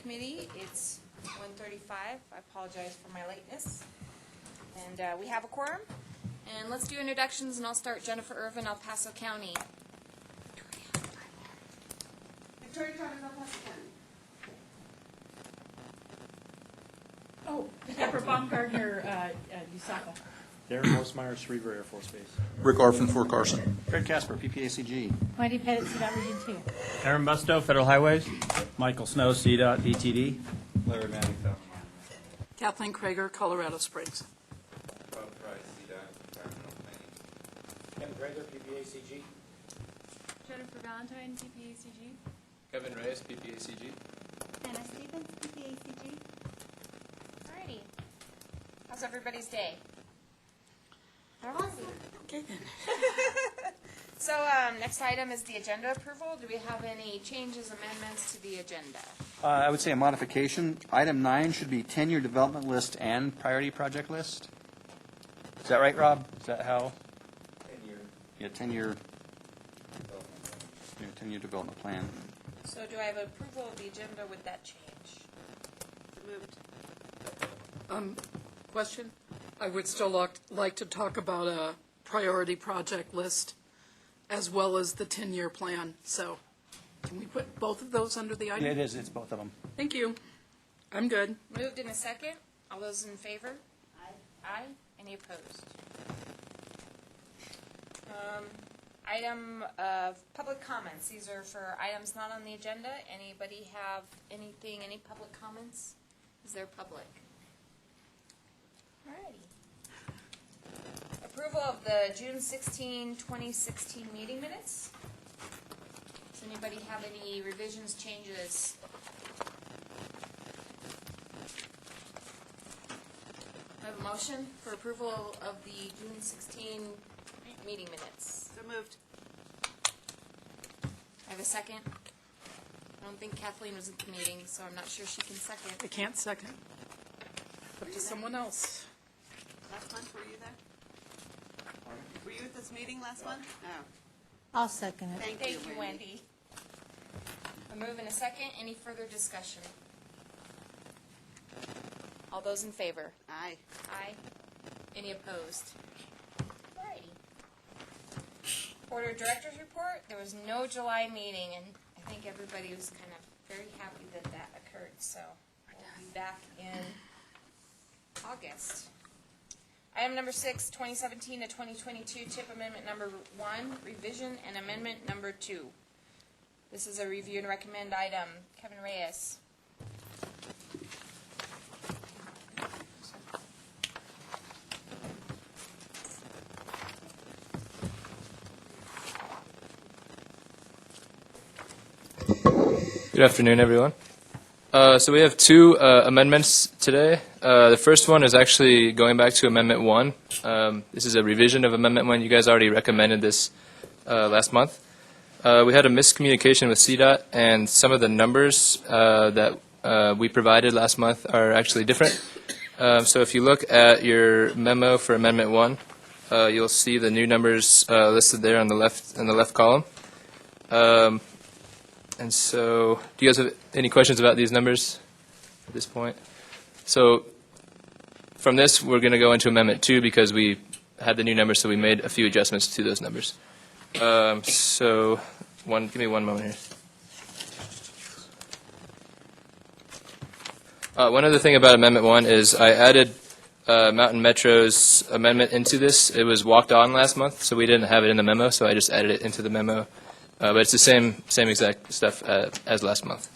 Committee. It's 1:35. I apologize for my lateness. And we have a quorum. And let's do introductions, and I'll start Jennifer Irvin, El Paso County. Victoria Chavez, El Paso County. Oh, Deborah Baumgartner, USACA. Darren Mosmeyer, Schriever Air Force Base. Rick Orphan, Fort Carson. Greg Casper, PPACG. Wendy Pettit, CDOT Region 2. Aaron Busto, Federal Highways. Michael Snow, CDOT DTD. Larry Manning, Falcon. Kathleen Krager, Colorado Springs. Bob Price, CDOT, Environmental Planning. Ken Gregor, PPACG. Jennifer Valentine, PPACG. Kevin Reyes, PPACG. Anna Stevens, PPACG. Alrighty. How's everybody's day? Okay then. So next item is the agenda approval. Do we have any changes, amendments to the agenda? I would say a modification. Item 9 should be 10-year development list and priority project list. Is that right, Rob? Is that how? 10-year Yeah, 10-year development. 10-year development plan. So do I have approval of the agenda with that change? Moved. Question? I would still like to talk about a priority project list as well as the 10-year plan. So can we put both of those under the item? Yeah, it is. It's both of them. Thank you. I'm good. Moved in a second. All those in favor? Aye. Aye. Any opposed? Item of public comments. These are for items not on the agenda. Anybody have anything, any public comments? Is there public? Alrighty. Approval of the June 16, 2016 meeting minutes. Does anybody have any revisions, changes? I have a motion for approval of the June 16 meeting minutes. So moved. I have a second. I don't think Kathleen was at the meeting, so I'm not sure she can second. I can't second. Up to someone else. Last month, were you there? Were you at this meeting last month? No. I'll second it. Thank Thank you, Wendy. A move in a second. Any further discussion? All those in favor? Aye. Aye. Any opposed? Alrighty. Board of Directors report. There was no July meeting, and I think everybody was kind of very happy that that occurred, so we'll be back in August. Item number 6, 2017 to 2022 TIP Amendment number 1, revision and amendment number 2. This is a review and recommend item. Kevin Reyes. Good afternoon, everyone. So we have two amendments today. The first one is actually going back to Amendment 1. This is a revision of Amendment 1. You guys already recommended this last month. We had a miscommunication with CDOT, and some of the numbers that we provided last month are actually different. So if you look at your memo for Amendment 1, you'll see the new numbers listed there on the left column. And so, do you guys have any questions about these numbers at this point? So, from this, we're going to go into Amendment 2 because we had the new numbers, so we made a few adjustments to those numbers. So, give me one moment here. One other thing about Amendment 1 is I added Mountain Metro's amendment into this. It was walked on last month, so we didn't have it in the memo, so I just added it into the memo. But it's the same exact stuff as last month.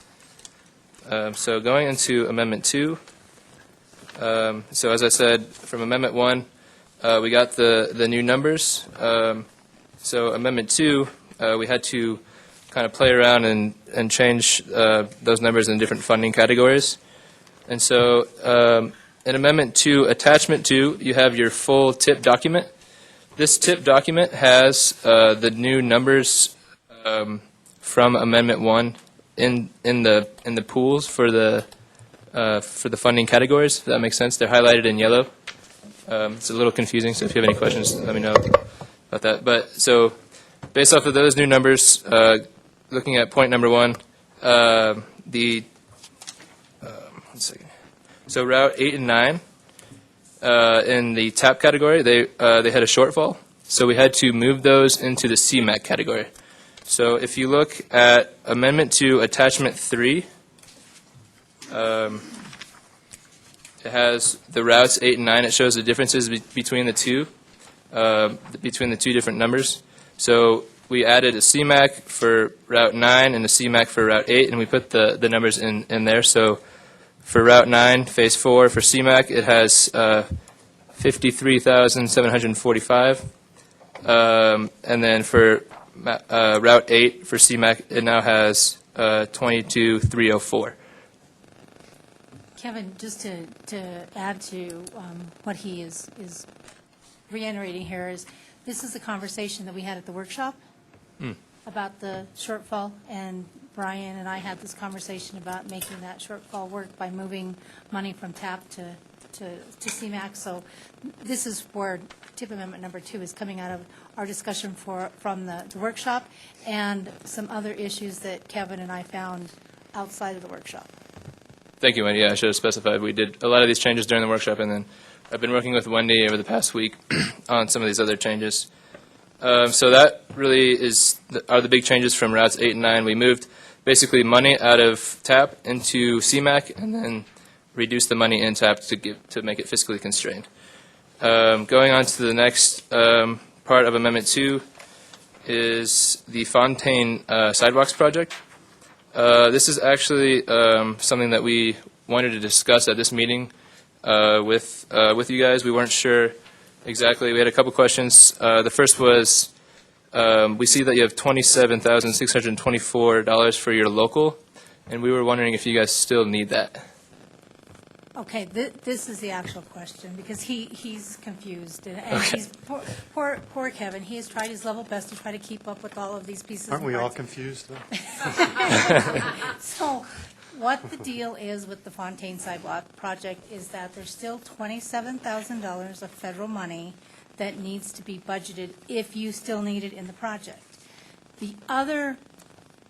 So going into Amendment 2, so as I said, from Amendment 1, we got the new numbers. So Amendment 2, we had to kind of play around and change those numbers in different funding categories. And so in Amendment 2, Attachment 2, you have your full TIP document. This TIP document has the new numbers from Amendment 1 in the pools for the funding categories. If that makes sense. They're highlighted in yellow. It's a little confusing, so if you have any questions, let me know about that. But so, based off of those new numbers, looking at point number 1, the one second. So Route 8 and 9, in the TAP category, they had a shortfall. So we had to move those into the CMAC category. So if you look at Amendment to Attachment 3, it has the routes 8 and 9. It shows the differences between the two different numbers. So we added a CMAC for Route 9 and a CMAC for Route 8, and we put the numbers in there. So for Route 9, Phase 4 for CMAC, it has 53,745. And then for Route 8 for CMAC, it now has 22,304. Kevin, just to add to what he is reiterating here is, this is a conversation that we had at the workshop about the shortfall, and Brian and I had this conversation about making that shortfall work by moving money from TAP to CMAC. So this is where tip amendment number 2 is coming out of our discussion from the workshop and some other issues that Kevin and I found outside of the workshop. Thank you, Wendy. Yeah, I should have specified. We did a lot of these changes during the workshop, and then I've been working with Wendy over the past week on some of these other changes. So that really are the big changes from routes 8 and 9. We moved basically money out of TAP into CMAC, and then reduced the money in TAP to make it fiscally constrained. Going on to the next part of Amendment 2 is the Fontaine Sidewalks project. This is actually something that we wanted to discuss at this meeting with you guys. We weren't sure exactly. We had a couple questions. The first was, we see that you have $27,624 for your local, and we were wondering if you guys still need that. Okay, this is the actual question, because he's confused, and Okay. he's, poor Kevin, he has tried his level best to try to keep up with all of these pieces. Aren't and we all parts. confused, though? So, what the deal is with the Fontaine Sidewalk project is that there's still $27,000 of federal money that needs to be budgeted if you still need it in the project. The other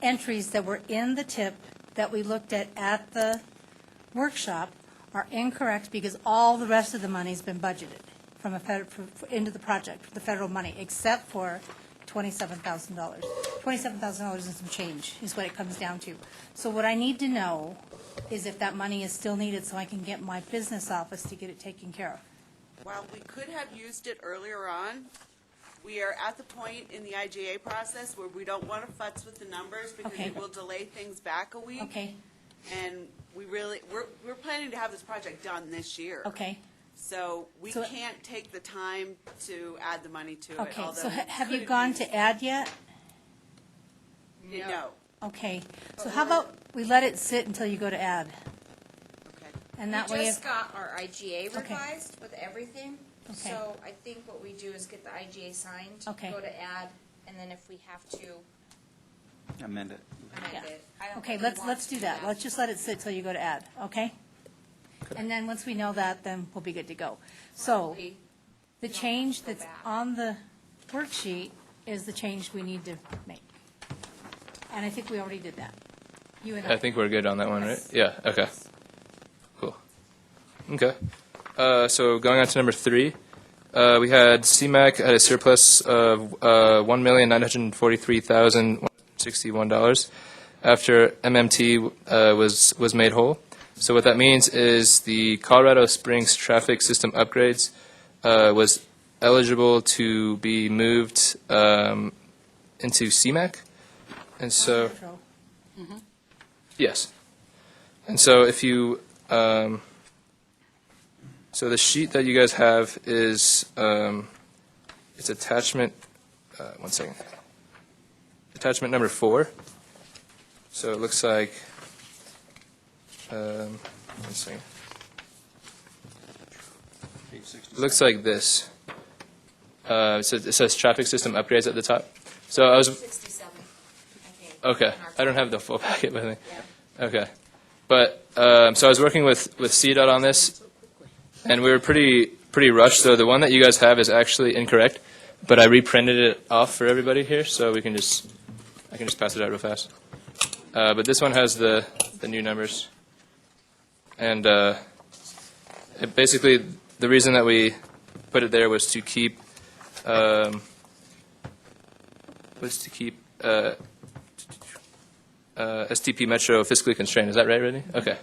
entries that were in the tip that we looked at the workshop are incorrect, because all the rest of the money's been budgeted from into the project, the federal money, except for $27,000. $27,000 and some change is what it comes down to. So what I need to know is if that money is still needed, so I can get my business office to get it taken care of. While we could have used it earlier on, we are at the point in the IGA process where we don't want to futz with the numbers, because Okay. it will delay things back a week. Okay, And we're planning to have this project done this year. okay, So we So- can't take the time to add the money to it. okay. although So we have could you gone used to add yet? it. No. Okay, so how about we let it sit until you go to add? Okay. And that We way, just if got our IGA Okay. revised with everything. Okay. So I think what we do is get the IGA signed, Okay. go to add, and then if we have to Amend it. amend Yeah. it. I don't Okay, really want let's to do that. Let's just let it sit till you go to add, okay? And then once we know that, then we'll be good to go. So, We- the don't change have to go that's back. on the worksheet is the change we need to make. And I think we already did that. You and I. I think we're good on that one, right? Yes. Yeah, okay. Cool. Okay. So going on to number 3, we had CMAC had a surplus of $1,943,161 after MMT was made whole. So what that means is the Colorado Springs traffic system upgrades was eligible to be moved into CMAC. And so, Metro. yes. And so if you, so the sheet that you guys have is, it's attachment, one second. Attachment number 4. So it looks like, one second. It looks like this. It says traffic system upgrades at the top. So I was, 67, I think. okay, in our I don't have the full packet with me. Yeah. Okay. But, so I was working with CDOT on this, and we were pretty rushed. So the one that you guys have is actually incorrect, but I reprinted it off for everybody here, so I can just pass it out real fast. But this one has the new numbers. And basically, the reason that we put it there was to keep STP Metro fiscally constrained. Is that right, Brittany? Okay.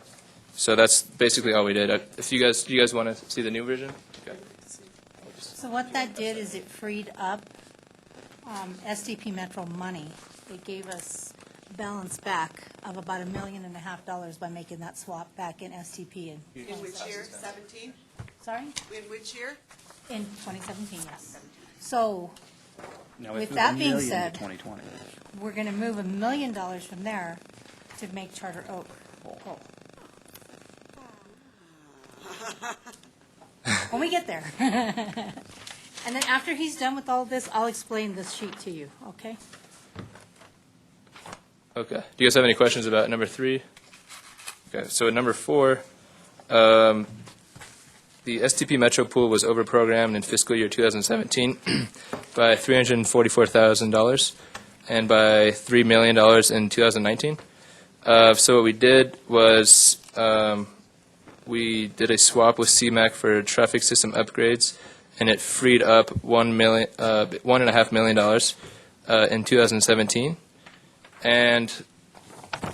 So that's basically all we did. If you guys want to see the new version? Okay. So what that did is it freed up SDP Metro money. It gave us a balance back of about $1.5 million by making that swap back in STP. In which year? 17? Sorry? In which year? In 2017, yes. So Now we With moved that $1 being million to said- 2020. we're going to move $1 million from there to make Charter Oak whole. When we get there. And then after he's done with all of this, I'll explain this sheet to you, okay? Okay. Do you guys have any questions about number 3? Okay. So at number 4, the STP Metro pool was overprogrammed in fiscal year 2017 by $344,000 and by $3 million in 2019. So what we did was we did a swap with CMAQ for traffic system upgrades, and it freed up $1.5 million in 2017. And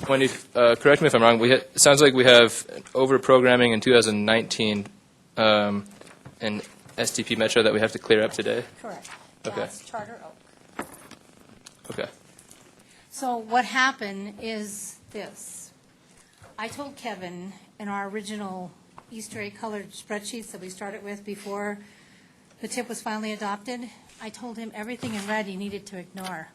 when you correct me if I'm wrong, it sounds like we have over-programming in 2019 in STP Metro that we have to clear up today. Correct. Okay. That's Charter Oak. Okay. So what happened is this. I told Kevin in our original Easter egg colored spreadsheets that we started with before the tip was finally adopted, I told him everything in red he needed to ignore.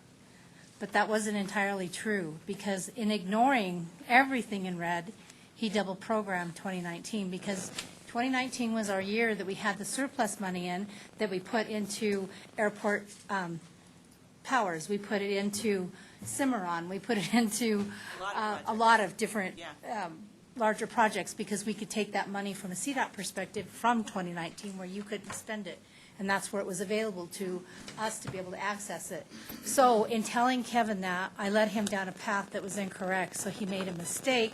But that wasn't entirely true, because in ignoring everything in red, he double programmed 2019, because 2019 was our year that we had the surplus money in that we put into airport powers. We put it into Cimarron. We put it into a lot of different larger projects, because we could take that money from a CDOT perspective from 2019 where you couldn't spend it. And that's where it was available to us to be able to access it. So in telling Kevin that, I led him down a path that was incorrect. So he made a mistake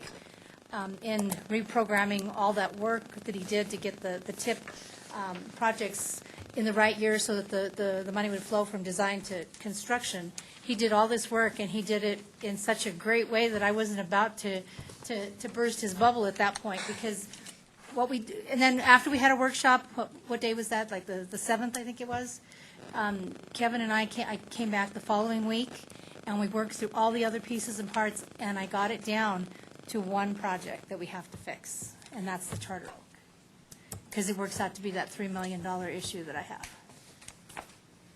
in reprogramming all that work that he did to get the TIP projects in the right year so that the money would flow from design to construction. He did all this work, and he did it in such a great way that I wasn't about to burst his bubble at that point, because and then after we had a workshop, what day was that? Like the 7th, I think it was? Kevin and I came back the following week, and we worked through all the other pieces and parts, and I got it down to one project that we have to fix, and that's the Charter Oak. Because it works out to be that $3 million issue that I have.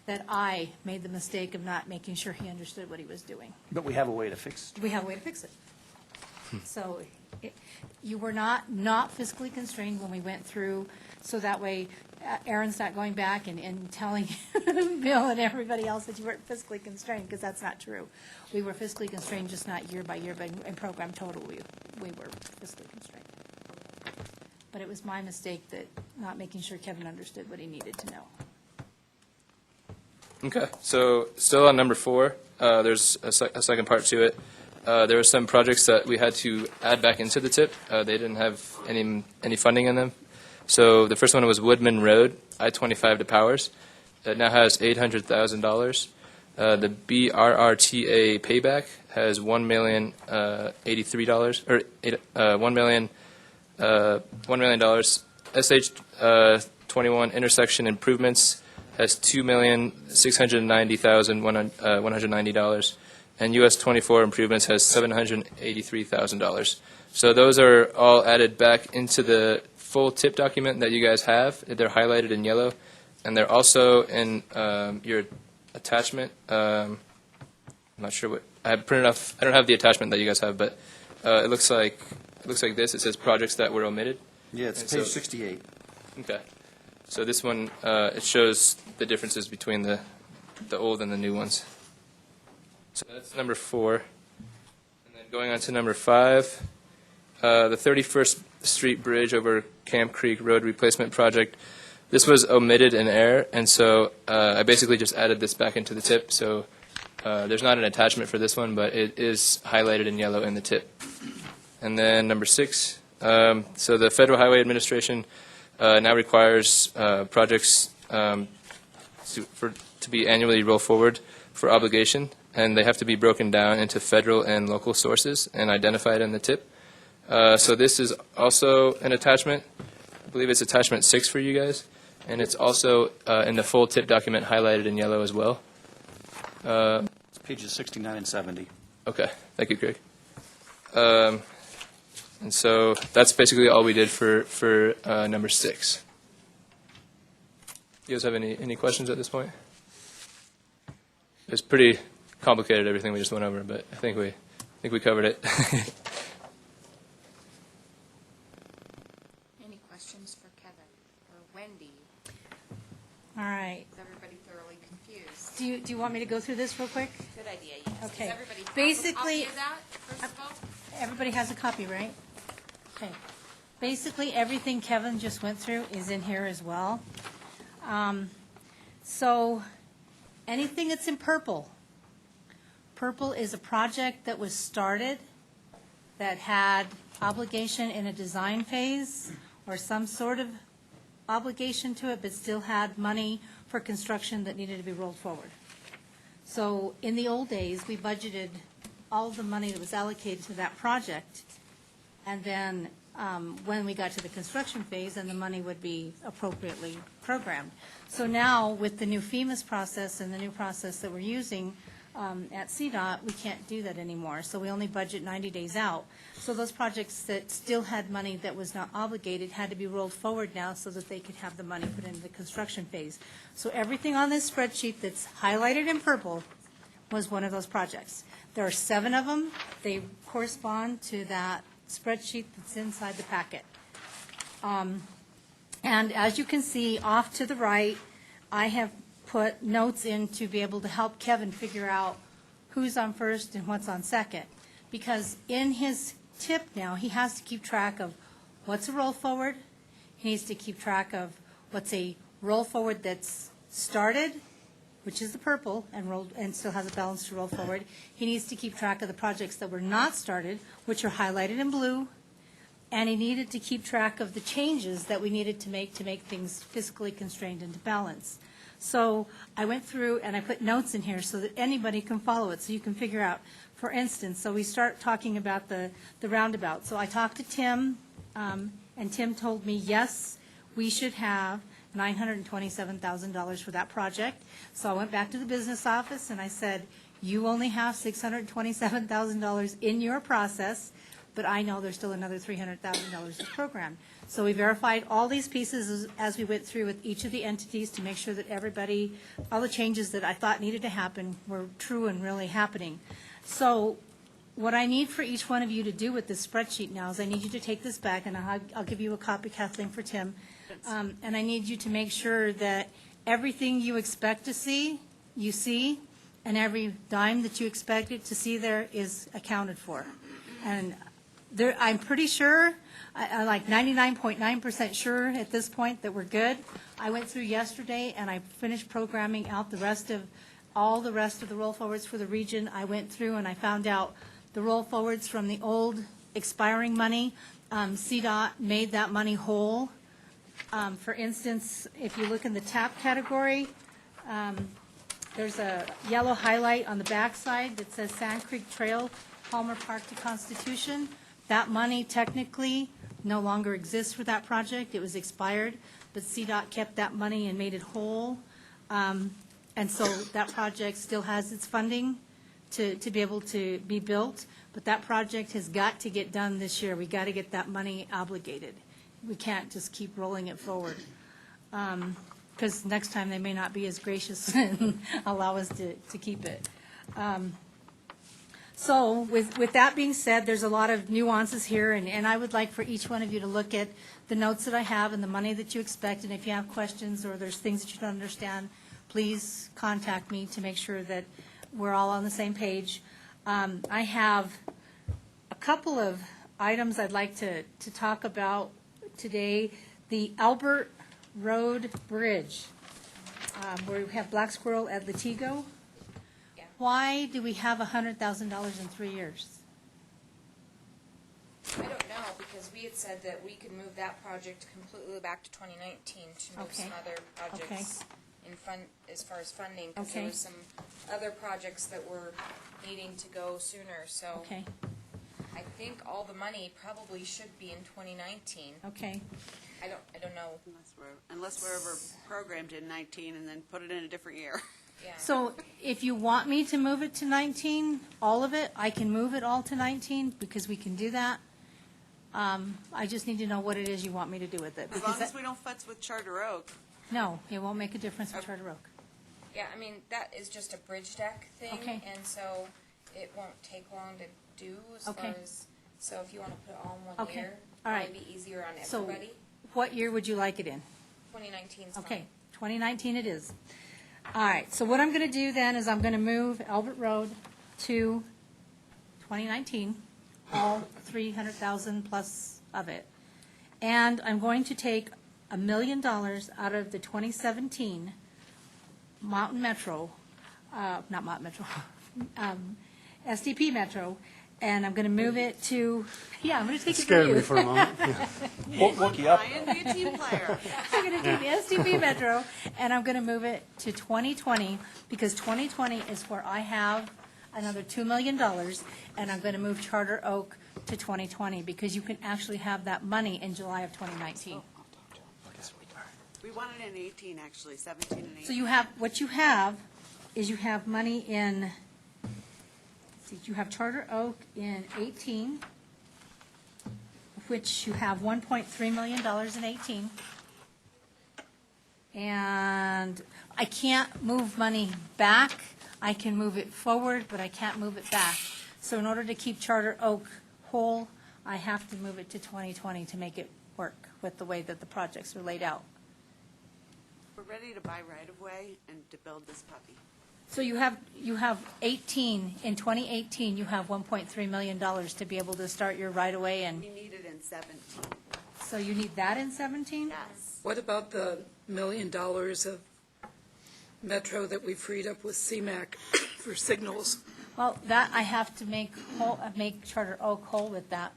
That I made the mistake of not making sure he understood what he was doing. But we have a way to fix it. We have a way to fix it. So you were not fiscally constrained when we went through, so that way Aaron's not going back and telling Bill and everybody else that you weren't fiscally constrained, because that's not true. We were fiscally constrained, just not year by year, but in program total, we were fiscally constrained. But it was my mistake that not making sure Kevin understood what he needed to know. Okay. So still on number 4, there's a second part to it. There were some projects that we had to add back into the TIP. They didn't have any funding in them. So the first one was Woodman Road, I-25 to Powers. It now has $800,000. The BRRTA payback has $1,083 or $1 million. SH21 intersection improvements has $2,690,190. And US 24 improvements has $783,000. So those are all added back into the full TIP document that you guys have. They're highlighted in yellow, and they're also in your attachment. I'm not sure what I have printed off. I don't have the attachment that you guys have, but it looks like this. It says projects that were omitted. Yeah, it's And page so- 68. Okay. So this one it shows the differences between the old and the new ones. So that's number 4. And then going on to number 5, the 31st Street Bridge over Camp Creek Road Replacement Project. This was omitted in error, and so I basically just added this back into the TIP. So there's not an attachment for this one, but it is highlighted in yellow in the TIP. And then number 6, So the Federal Highway Administration now requires projects to be annually roll forward for obligation, and they have to be broken down into federal and local sources and identified in the tip. So this is also an attachment. I believe it's attachment 6 for you guys, and it's also in the full tip document highlighted in yellow as well. It's pages 69 and 70. Okay, thank you, Craig. And so that's basically all we did for number 6. You guys have any questions at this point? It's pretty complicated, everything we just went over, but I think we covered it. Any questions for Kevin or Wendy? All right. Is everybody thoroughly confused? Do you want me to go through this real quick? Good idea, yes. Okay. Does everybody have Basically- a copy of that, first of all? Everybody has a copy, right? Okay. Basically, everything Kevin just went through is in here as well. So anything that's in purple, purple is a project that was started that had obligation in a design phase or some sort of obligation to it, but still had money for construction that needed to be rolled forward. So in the old days, we budgeted all of the money that was allocated to that project, and then when we got to the construction phase, then the money would be appropriately programmed. So now, with the new FEMA's process and the new process that we're using at CDOT, we can't do that anymore. So we only budget 90 days out. So those projects that still had money that was not obligated had to be rolled forward now so that they could have the money put into the construction phase. So everything on this spreadsheet that's highlighted in purple was one of those projects. There are 7 of them. They correspond to that spreadsheet that's inside the packet. And as you can see, off to the right, I have put notes in to be able to help Kevin figure out who's on first and what's on second. Because in his tip now, he has to keep track of what's a roll forward. He needs to keep track of what's a roll forward that's started, which is the purple, and still has a balance to roll forward. He needs to keep track of the projects that were not started, which are highlighted in blue, and he needed to keep track of the changes that we needed to make things fiscally constrained into balance. So I went through and I put notes in here so that anybody can follow it, so you can figure out. For instance, so we start talking about the roundabout. So I talked to Tim, and Tim told me, yes, we should have $927,000 for that project. So I went back to the business office and I said, you only have $627,000 in your process, but I know there's still another $300,000 to program. So we verified all these pieces as we went through with each of the entities to make sure that everybody, all the changes that I thought needed to happen were true and really happening. So what I need for each one of you to do with this spreadsheet now is I need you to take this back, and I'll give you a copy, Kathleen, for Tim. And I need you to make sure that everything you expect to see, you see, and every dime that you expected to see there is accounted for. And there, I'm pretty sure, I'm like 99.9% sure at this point that we're good. I went through yesterday and I finished programming out all the rest of the roll forwards for the region. I went through and I found out the roll forwards from the old expiring money. CDOT made that money whole. For instance, if you look in the TAP category, there's a yellow highlight on the backside that says Sand Creek Trail, Palmer Park to Constitution. That money technically no longer exists for that project. It was expired, but CDOT kept that money and made it whole. And so that project still has its funding to be able to be built, but that project has got to get done this year. We got to get that money obligated. We can't just keep rolling it forward, because next time they may not be as gracious and allow us to keep it. So with that being said, there's a lot of nuances here, and I would like for each one of you to look at the notes that I have and the money that you expect, and if you have questions or there's things that you don't understand, please contact me to make sure that we're all on the same page. I have a couple of items I'd like to talk about today. The Albert Road Bridge, where we have Black Squirrel at Latigo. Yeah. Why do we have $100,000 in 3 years? I don't know, because because we had said that we could move that project completely back to 2019 to move Okay. some other projects in fund, as far as funding, because there Okay. was some other projects that were needing to go sooner, so Okay, I think all the money probably should be in 2019. okay. I don't know, Unless we're ever programmed in 19 and then put it in a different year. yeah. So if you want me to move it to 19, all of it, I can move it all to 19, because we can do that. I just need to know what it is you want me to do with it. As because long as that- we don't futz with Charter Oak. No, it won't make a difference with Charter Oak. Yeah, I mean, that is just a bridge deck thing, Okay. and so it won't take long to do as far Okay. as, so if you want to put it all in one Okay. year, All right. probably be easier on So everybody. what year would you like it in? 2019 is fine. Okay, 2019 it is. All right, so what I'm going to do then is I'm going to move Albert Road to 2019, all 300,000 plus of it. And I'm going to take $1 million out of the 2017 Mountain Metro, not Mountain Metro, SDP Metro, and I'm going to move it to, yeah, I'm going to take it from Scared you. me for a moment. Wookie up. Ryan, be a team player. I'm going to do the SDP Metro, and I'm going to move it to 2020, because 2020 is where I have another $2 million, and I'm going to move Charter Oak to 2020, because you can actually have that money in July of 2019. We wanted it in 18, actually, 17 and 18. So you have, what you have is you have money in, see, you have Charter Oak in 18, which you have $1.3 million in 18. And I can't move money back. I can move it forward, but I can't move it back. So in order to keep Charter Oak whole, I have to move it to 2020 to make it work with the way that the projects are laid out. We're ready to buy right-of-way and to build this puppy. So you have 18, in 2018, you have $1.3 million to be able to start your right-of-way, and We need it in 17. so you need that in 17? Yes. What about the $1 million of Metro that we freed up with CMAC for signals? Well, that I have to make Charter Oak whole with that.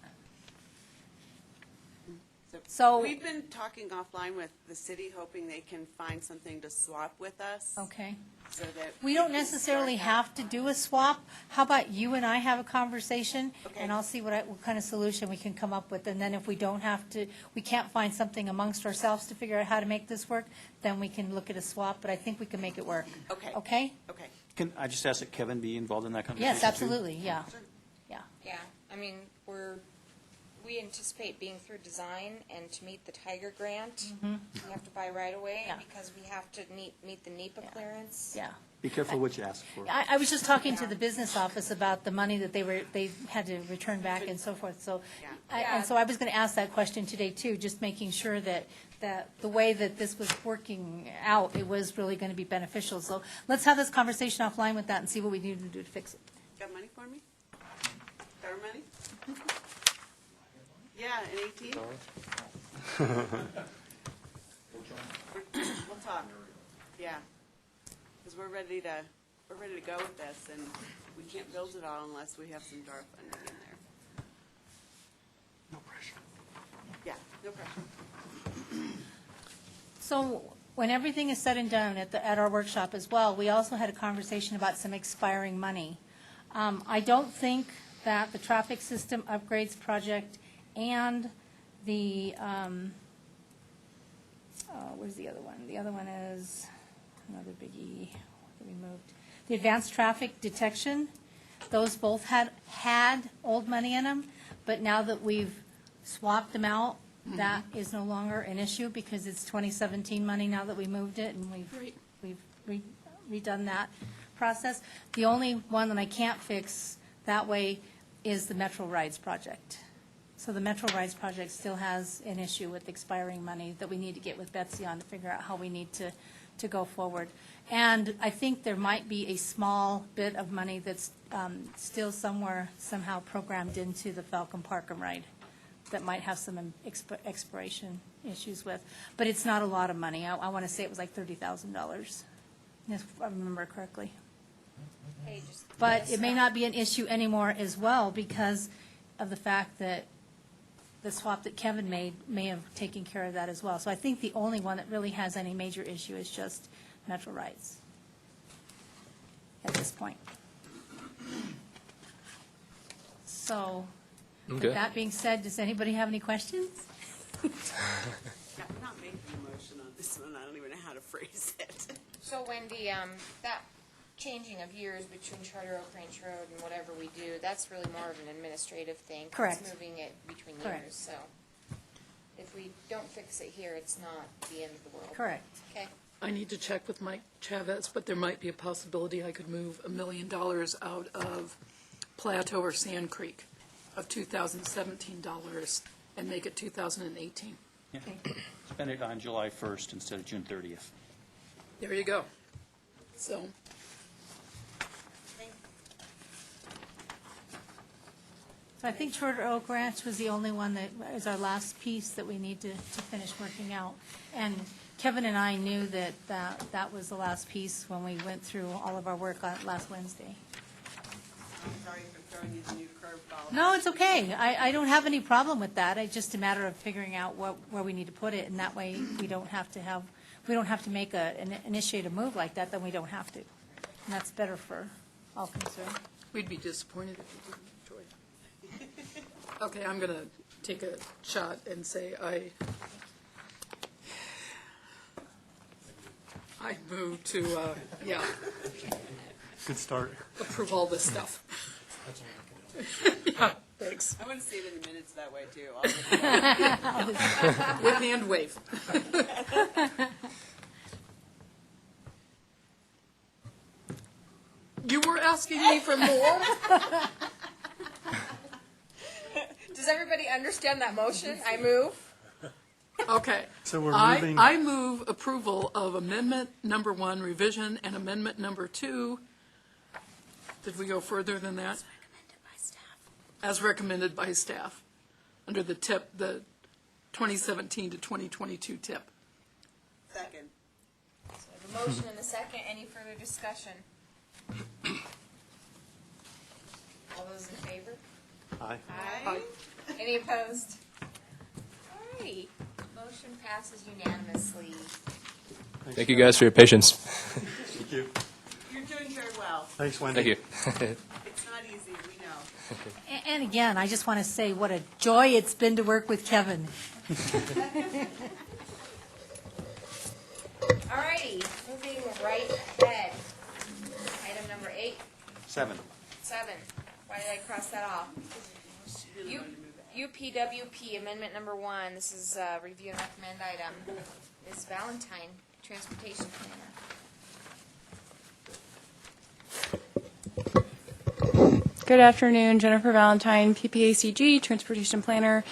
So- We've been talking offline with the city, hoping they can find something to swap with us. Okay. So that We don't can necessarily start that have to do a swap. How about you and I have a conversation, Okay. and I'll see what kind of solution we can come up with, and then if we don't have to, we can't find something amongst ourselves to figure out how to make this work, then we can look at a swap, but I think we can make it work. Okay. Okay? Okay. Can I just ask that Kevin be involved in that conversation? Yes, too? absolutely, yeah, yeah. Yeah, I mean, we anticipate being through design, and to meet the Tiger grant, we have to buy right away, Yeah. because we have to meet the NEPA clearance. Yeah. Be careful what you ask for. I was just talking to the business office about the money that they had to return back and so forth, so, Yeah. and so I was going to ask that question today too, just making sure that the way that this was working out, it was really going to be beneficial. So let's have this conversation offline with that and see what we need to do to fix it. Got money for me? Got our money? Yeah, in 18? We'll talk. Yeah. Because we're ready to go with this, and we can't build it all unless we have some DARA funding in there. No pressure. Yeah, no pressure. So when everything is said and done at our workshop as well, we also had a conversation about some expiring money. I don't think that the traffic system upgrades project and the, where's the other one? The other one is another biggie that we moved. The advanced traffic detection, those both had old money in them, but now that we've swapped them out, that is no longer an issue because it's 2017 money now that we moved it, and we've redone that process. The only one that I can't fix that way is the Metro Rides project. So the Metro Rides project still has an issue with expiring money that we need to get with Betsy on to figure out how we need to go forward. And I think there might be a small bit of money that's still somewhere, somehow programmed into the Falcon Parkham ride that might have some expiration issues with. But it's not a lot of money. I want to say it was like $30,000, if I remember correctly. Hey, just- But it may not be an issue anymore as well because of the fact that the swap that Kevin made may have taken care of that as well. So I think the only one that really has any major issue is just Metro rights at this point. So, Okay. with that being said, does anybody have any questions? Yeah, I'm not making a motion on this one. I don't even know how to phrase it. So Wendy, that changing of years between Charter Oak Ranch Road and whatever we do, that's really more of an administrative thing. 'cause Correct. It's moving it between Correct. years, so if we don't fix it here, it's not the end of the world. Correct. Okay. I need to check with Mike Chavez, but there might be a possibility I could move $1 million out of Plateau or Sand Creek of $2017 and make it 2018. Yeah. Spend it on July 1st instead of June 30th. There you go. So, So I think Charter Oak Ranch was the only one that is our last piece that we need to finish working out. And Kevin and I knew that was the last piece when we went through all of our work on it last Wednesday. I'm sorry for throwing you the new curveball. No, it's okay. I don't have any problem with that. It's just a matter of figuring out where we need to put it, and that way we don't have to make initiate a move like that, then we don't have to. And that's better for all concerned. we'd be disappointed if you didn't enjoy it. Okay, I'm going to take a shot and say I move to, Good start. approve all this stuff. Yeah, thanks. I want to see it in the minutes that way, too. With hand wave. You were asking me for more? Does everybody understand that motion? I move. Okay. So we're I- moving- I move approval of amendment number 1, revision, and amendment number 2. Did we go further than that? As recommended by staff, under the tip, the 2017 to 2022 tip. Second. So I have a motion and a second. Any further discussion? All those in favor? Aye. Aye. Any opposed? All right. Motion passes unanimously. Thank you guys for your patience. Thank you. You're doing very well. Thanks, Wendy. Thank you. It's not easy, we know. And again, I just want to say what a joy it's been to work with Kevin. All righty, moving right ahead. Item number 8, 7. 7. Why did I cross that off? UPWP Amendment Number 1. This is a review and recommend item. Ms. Valentine, Transportation Planner. Good afternoon, Jennifer Valentine, PPACG, Transportation Planner.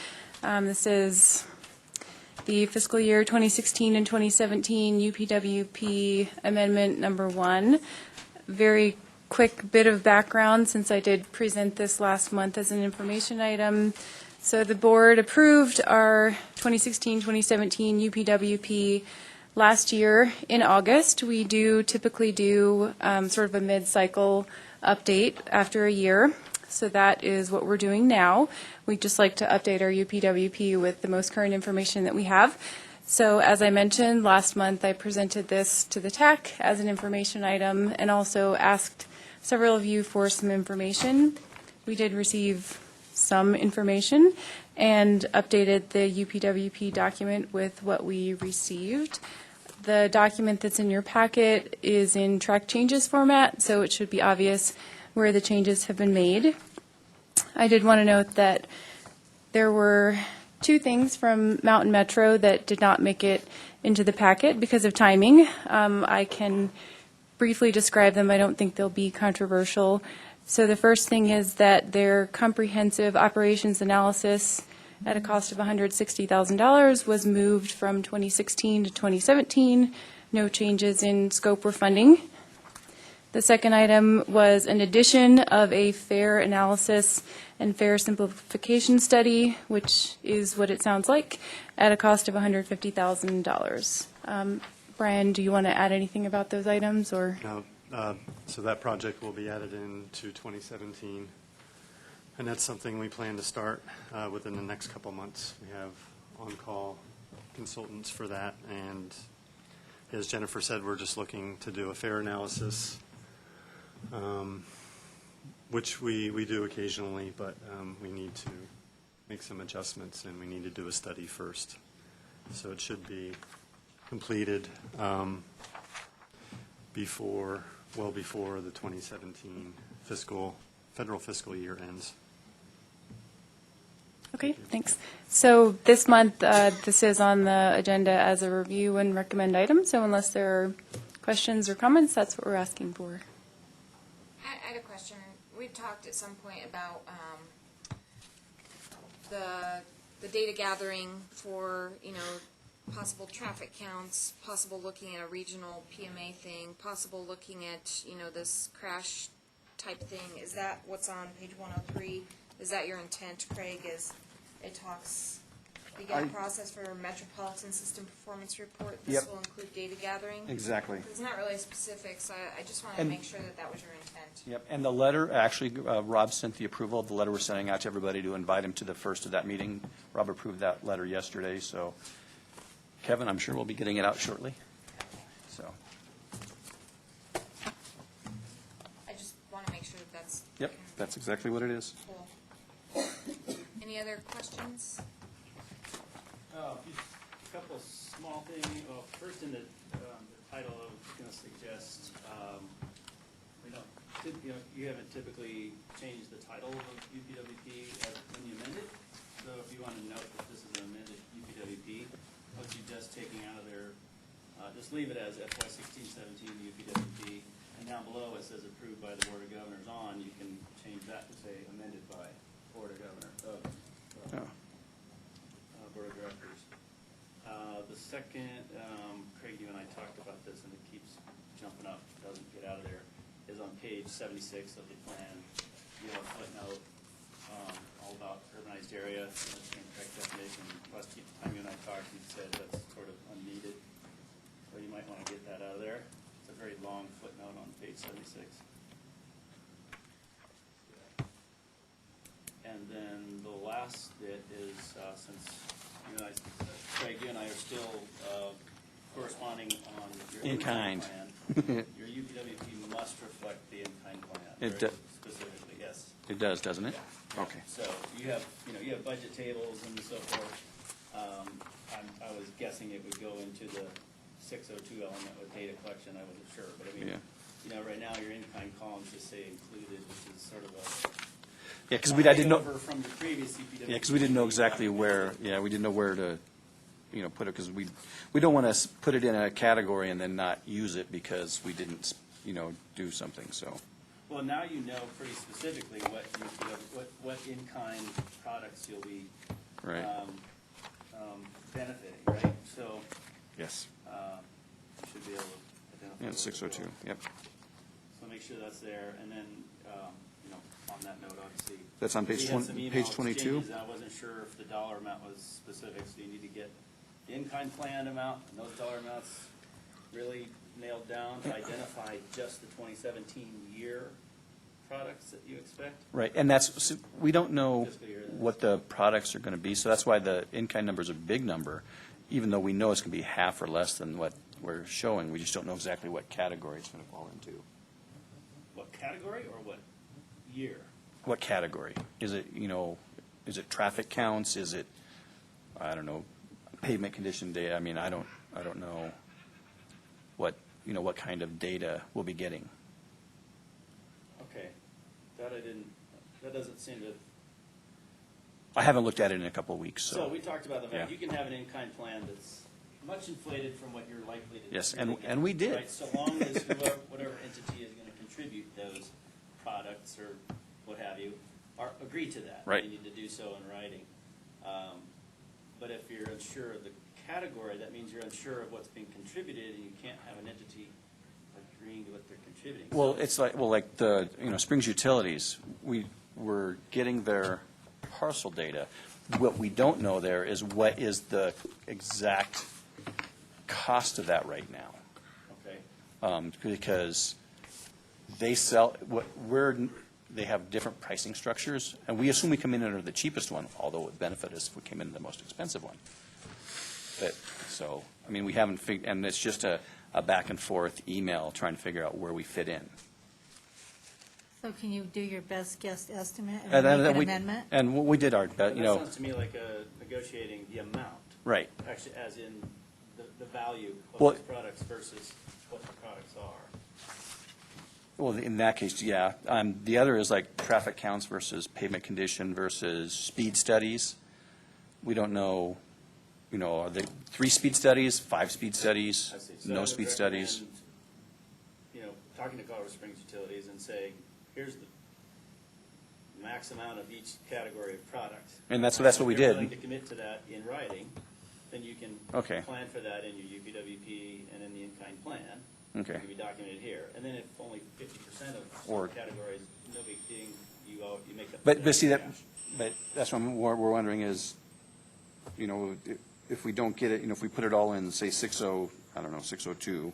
This is the fiscal year 2016 and 2017 UPWP Amendment Number 1. Very quick bit of background, since I did present this last month as an information item. So the board approved our 2016-2017 UPWP last year in August. We do typically do sort of a mid-cycle update after a year. So that is what we're doing now. We'd just like to update our UPWP with the most current information that we have. So as I mentioned, last month I presented this to the TAC as an information item and also asked several of you for some information. We did receive some information and updated the UPWP document with what we received. The document that's in your packet is in track changes format, so it should be obvious where the changes have been made. I did want to note that there were 2 things from Mountain Metro that did not make it into the packet because of timing. I can briefly describe them. I don't think they'll be controversial. So the first thing is that their comprehensive operations analysis at a cost of $160,000 was moved from 2016 to 2017. No changes in scope or funding. The second item was an addition of a fare analysis and fare simplification study, which is what it sounds like, at a cost of $150,000. Brian, do you want to add anything about those items, or? No, so that project will be added into 2017. And that's something we plan to start within the next couple months. We have on-call consultants for that, and as Jennifer said, we're just looking to do a fare analysis, which we do occasionally, but we need to make some adjustments, and we need to do a study first. So it should be completed well before the 2017 federal fiscal year ends. Okay, thanks. So this month, this is on the agenda as a review and recommend item, so unless there are questions or comments, that's what we're asking for. I had a question. We talked at some point about the data gathering for, possible traffic counts, possible looking at a regional PMA thing, possible looking at, this crash type thing. Is that what's on page 103? Is that your intent, Craig, is it talks, begin process for Metropolitan System Performance Report? This Yep. will include data gathering? Exactly. It's not really specific, so I just wanted to And- make sure that that was your intent. Yep, and the letter, actually, Rob sent the approval of the letter we're sending out to everybody to invite him to the first of that meeting. Rob approved that letter yesterday, so Kevin, I'm sure we'll be getting it out shortly. So, I just want to make sure that that's. yep, that's exactly what it is. Cool. Any other questions? Just a couple of small things. Well, first in the title, I was going to suggest, you haven't typically changed the title of UPWP when you amend it. So if you want to note that this is an amended UPWP, I would suggest taking out of there, just leave it as FY16-17 UPWP. And down below it says approved by the Board of Governors on, you can change that to say amended by Board of Governors. Board of Directors. The second, Craig, you and I talked about this, and it keeps jumping up, doesn't get out of there, is on page 76 of the plan. You have a footnote all about urbanized area, and correct definition. Last time you and I talked, you said that's sort of unneeded, so you might want to get that out of there. It's a very long footnote on page 76. And then the last bit is, since Craig, you and I are still corresponding on your In-kind. plan, your UPWP must reflect the in-kind plan. It very specifically, yes. It does, doesn't it? Yeah. Okay. So you have budget tables and so forth. I was guessing it would go into the 602 element with data collection. I wasn't sure, but I mean, right now your in-kind columns just say included, which is sort of a Yeah, because I didn't know. over from the previous UPWP. Yeah, because we didn't know exactly where. Yeah, we didn't know where to, put it because we don't want to put it in a category and then not use it because we didn't, do something. So. Well, now you know pretty specifically what in-kind products you'll be Right. Benefiting, right? So Yes. you should be able to identify. Yeah, those 602. as well. Yep. So make sure that's there, and then on that note, obviously. That's on page we had some 20 email page 22? exchanges, and I wasn't sure if the dollar amount was specific, so you need to get the in-kind plan amount and those dollar amounts really nailed down to identify just the 2017 year products that you expect. Right, and so we don't know Fiscal year, that is. what the products are going to be, so that's why the in-kind number is a big number, even though we know it's going to be half or less than what we're showing. We just don't know exactly what category it's going to fall into. What category or what year? What category? Is it, is it traffic counts? Is it, I don't know, pavement condition data? I mean, I don't know what, what kind of data we'll be getting. Okay, that doesn't seem to. I haven't looked at it in a couple of weeks, So so. we talked about the fact, Yeah. you can have an in-kind plan that's much inflated from what you're likely to. Yes, really and get, we did. Right, so long as whatever entity is going to contribute those products or what have you, agree to that. Right. You need to do so in writing. But if you're unsure of the category, that means you're unsure of what's being contributed, and you can't have an entity agreeing to what they're contributing. Well, So- it's like the, Springs Utilities, we were getting their parcel data. What we don't know there is what is the exact cost of that right now. Okay. Because they sell, they have different pricing structures, and we assume we come in under the cheapest one, although it would benefit us if we came in the most expensive one. But, so, I mean, we haven't figured, and it's just a back and forth email trying to figure out where we fit in. So can you do your best guess estimate And and make an we- amendment? And we did our, That you know, sounds to me like negotiating the amount, right. actually, as in the value of Well- those products versus what the products are. Well, in that case, yeah. The other is like traffic counts versus pavement condition versus speed studies. We don't know, you know, are they 3 speed studies, 5 speed studies, I see. So I no would speed studies? recommend, you know, talking to Colorado Springs Utilities and saying, here's the max amount of each category of product. And that's what we If you're did. willing to commit to that in writing, then you can Okay. plan for that in your UPWP and in the in-kind plan. Okay. It can be documented here. And then if only 50% of Or- categories, no big thing, you make up. But see that, cash. but that's what we're wondering is, you know, if we don't get it, you know, if we put it all in, say 602,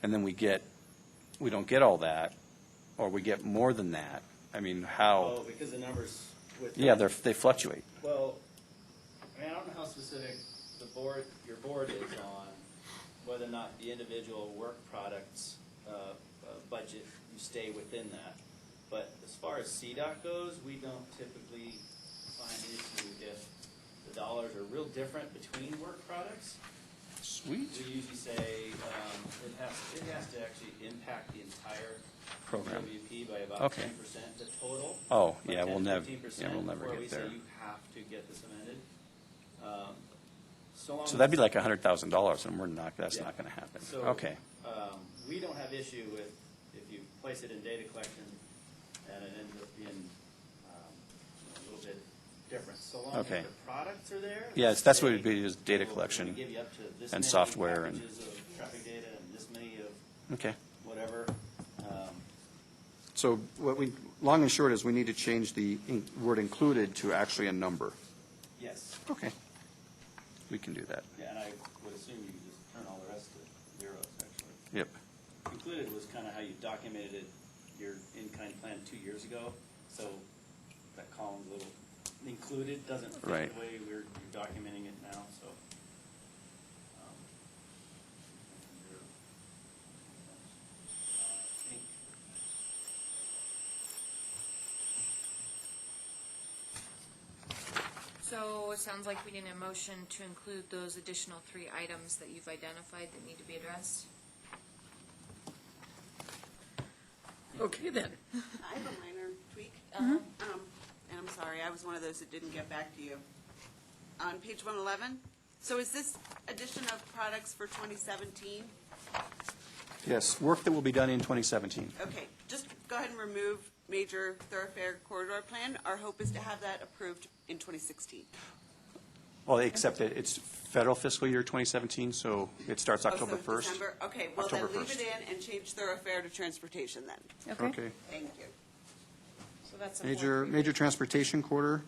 and then we don't get all that, or we get more than that, I mean, how? Oh, because the numbers with. Yeah, they fluctuate. Well, I mean, I don't know how specific your board is on whether or not the individual work products budget, you stay within that. But as far as CDOT goes, we don't typically find an issue if the dollars are real different between work products. Sweet. We usually say it has to actually impact the entire Program. WP by about Okay. 10%, the total. Oh, By yeah, we'll 10, never, 15%, we'll never where get we say there. you have to get this amended. So long So that'd be as- like $100,000, and that's Yeah. not gonna happen. So, Okay. we don't have issue with if you place it in data collection and it ends up being a little bit different. So long as Okay. the products are there. Yeah, that's what it'd be, is data we'll collection. give you up to this and many software and- packages of traffic data and this many of Okay. whatever. So long and short is we need to change the word included to actually a number. Yes. Okay. We can do that. Yeah, and I would assume you just turn all the rest to zeros, actually. Yep. Included was kind of how you documented it, your in-kind plan 2 years ago, so that column's a little, included doesn't fit Right. the way you're documenting it now, so. I think So it sounds like we need a motion to include those additional 3 items that you've identified that need to be addressed. Okay, then. I have a minor tweak. Uh-huh. And I'm sorry, I was one of those that didn't get back to you. On page 111, so is this addition of products for 2017? Yes, work that will be done in 2017. Okay, just go ahead and remove major thoroughfare corridor plan. Our hope is to have that approved in 2016. Well, except that it's federal fiscal year 2017, so it starts October Oh, so 1st. December? Okay, well then October leave 1st. it in and change thoroughfare to transportation then. Okay. Thank you. So that's a Major transportation corridor?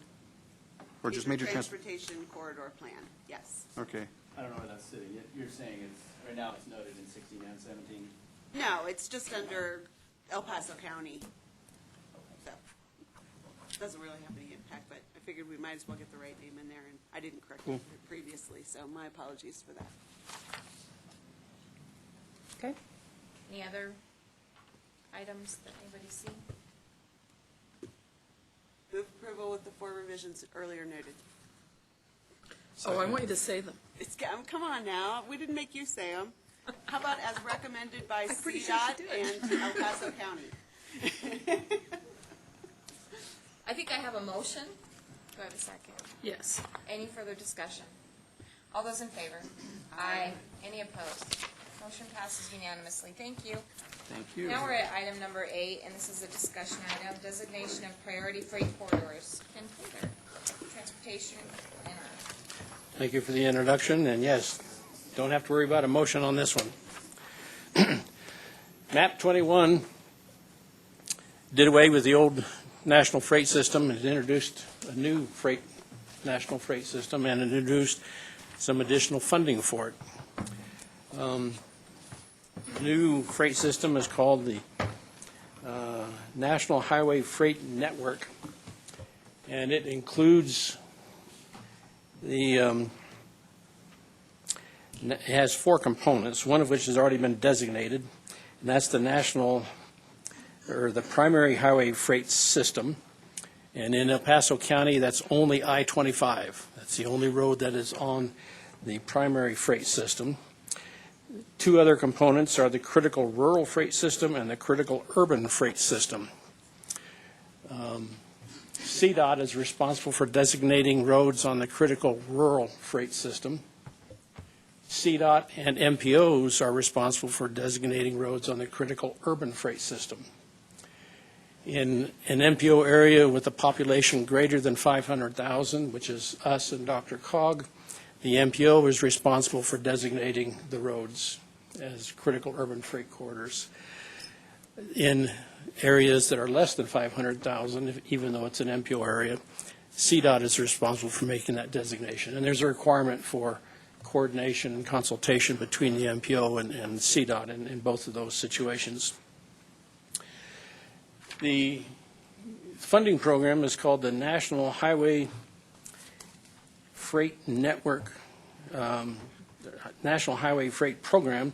Or just major Transportation corridor plan, yes. Okay. I don't know where that's sitting. You're saying it's, right now it's noted in 16 and 17. No, it's just under El Paso County. So, doesn't really have any impact, but I figured we might as well get the right name in there, and I didn't correct it previously, so my apologies for that. Okay. Any other items that anybody see? Move approval with the 4 revisions earlier noted. Oh, I want you to say them. Come on now, we didn't make you say them. How about as recommended by pretty sure CDOT she did. and El Paso County? I think I have a motion. Do I have a second? Yes. Any further discussion? All those in favor? Aye. Any opposed? Motion passes unanimously. Thank you. Thank you. Now we're at item number 8, and this is a discussion item, designation of priority freight corridors. Ken Fleeter, transportation planner. Thank you for the introduction, and yes, don't have to worry about a motion on this one. MAP 21 did away with the old national freight system and introduced a new national freight system and introduced some additional funding for it. New freight system is called the National Highway Freight Network, and it includes it has 4 components, one of which has already been designated, and that's the the primary highway freight system. And in El Paso County, that's only I-25. That's the only road that is on the primary freight system. 2 other components are the critical rural freight system and the critical urban freight system. CDOT is responsible for designating roads on the critical rural freight system. CDOT and MPOs are responsible for designating roads on the critical urban freight system. In an MPO area with a population greater than 500,000, which is us and DRCOG, the MPO is responsible for designating the roads as critical urban freight corridors. In areas that are less than 500,000, even though it's an MPO area, CDOT is responsible for making that designation. And there's a requirement for coordination and consultation between the MPO and CDOT in both of those situations. The funding program is called the National Highway Freight Network, National Highway Freight Program,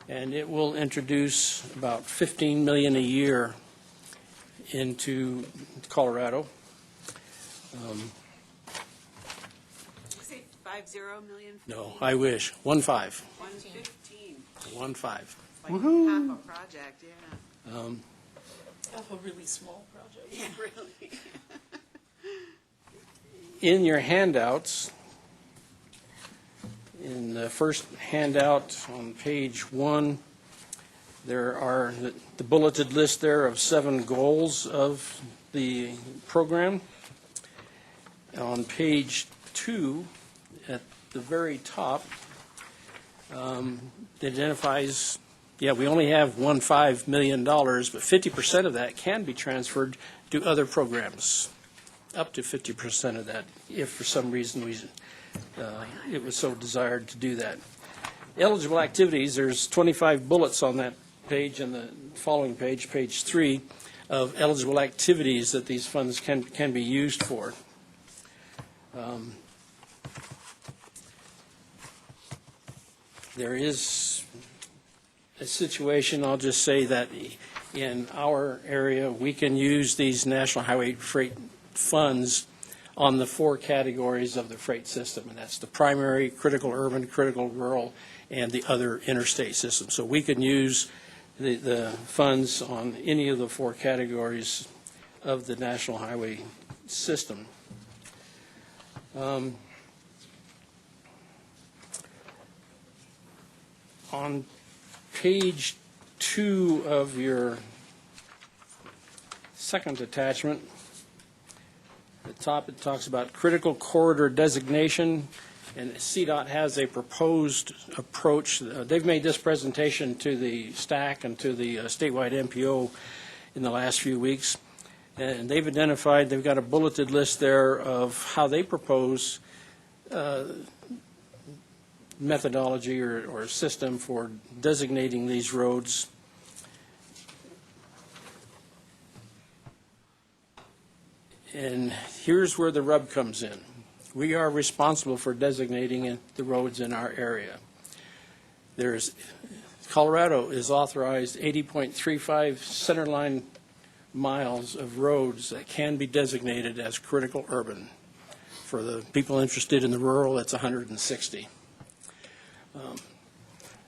and it will introduce about $15 million a year into Colorado. Did you say 50 million? No, I wish. 15. 115. 15. Like half a project, yeah. A really small project. Yeah, really. In your handouts, in the first handout on page 1, there are the bulleted list there of 7 goals of the program. On page 2, at the very top, it identifies, we only have $15 million, but 50% of that can be transferred to other programs, up to 50% of that, if for some reason it was so desired to do that. Eligible activities, there's 25 bullets on that page, and the following page, page 3, of eligible activities that these funds can be used for. There is a situation, I'll just say that in our area, we can use these National Highway Freight funds on the 4 categories of the freight system, and that's the primary, critical urban, critical rural, and the other interstate system. So we can use the funds on any of the 4 categories of the National Highway system. On page 2 of your second attachment, at the top it talks about critical corridor designation, and CDOT has a proposed approach. They've made this presentation to the STAC and to the statewide MPO in the last few weeks, and they've identified, they've got a bulleted list there of how they propose methodology or system for designating these roads. And here's where the rub comes in. We are responsible for designating the roads in our area. Colorado is authorized 80.35 centerline miles of roads that can be designated as critical urban. For the people interested in the rural, it's 160.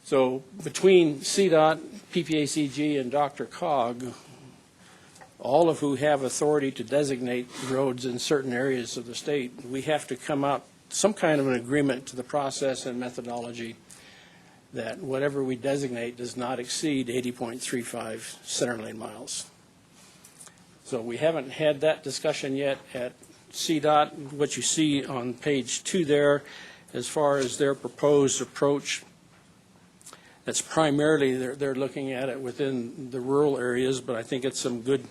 So between CDOT, PPACG, and DRCOG, all of who have authority to designate roads in certain areas of the state, we have to come out some kind of an agreement to the process and methodology that whatever we designate does not exceed 80.35 center lane miles. So we haven't had that discussion yet at CDOT. What you see on page 2 there, as far as their proposed approach, that's primarily they're looking at it within the rural areas, but I think it's some good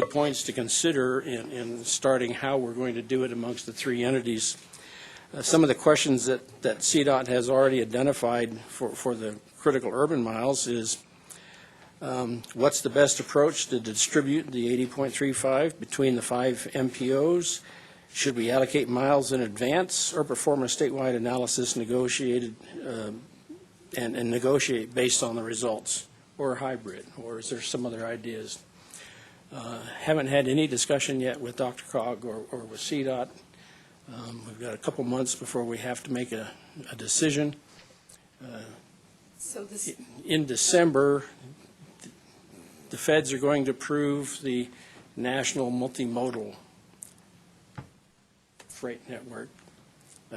points to consider in starting how we're going to do it amongst the 3 entities. some of the questions that CDOT has already identified for the critical urban miles is, what's the best approach to distribute the 80.35 between the 5 MPOs? Should we allocate miles in advance or perform a statewide analysis negotiated and negotiate based on the results, or a hybrid, or is there some other ideas? Haven't had any discussion yet with DRCOG or with CDOT. We've got a couple months before we have to make a decision. So this, In December, the feds are going to approve the National Multimodal Freight Network,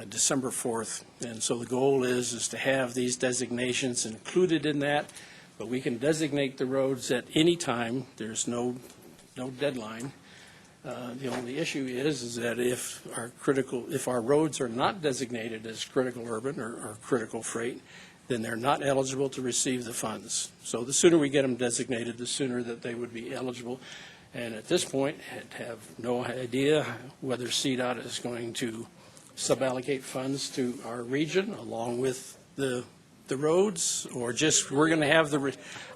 December 4th. And so the goal is to have these designations included in that, but we can designate the roads at any time. There's no deadline. The only issue is that if our roads are not designated as critical urban or critical freight, then they're not eligible to receive the funds. So the sooner we get them designated, the sooner that they would be eligible. And at this point, I have no idea whether CDOT is going to suballocate funds to our region along with the roads, or just we're going to have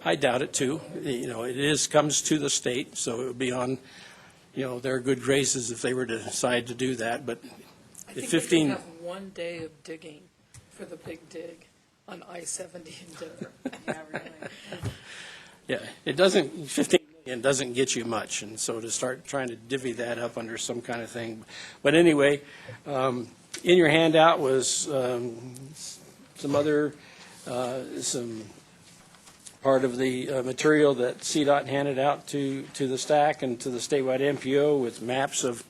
I doubt it too. It comes to the state, so it would be on, their good graces if they were to decide to do that. But I think 15 we could have one day of digging for the big dig on I-70 in Denver. Yeah, really. Yeah, it doesn't, 15 million doesn't get you much, and so to start trying to divvy that up under some kind of thing. But anyway, in your handout was some part of the material that CDOT handed out to the stack and to the statewide MPO with maps of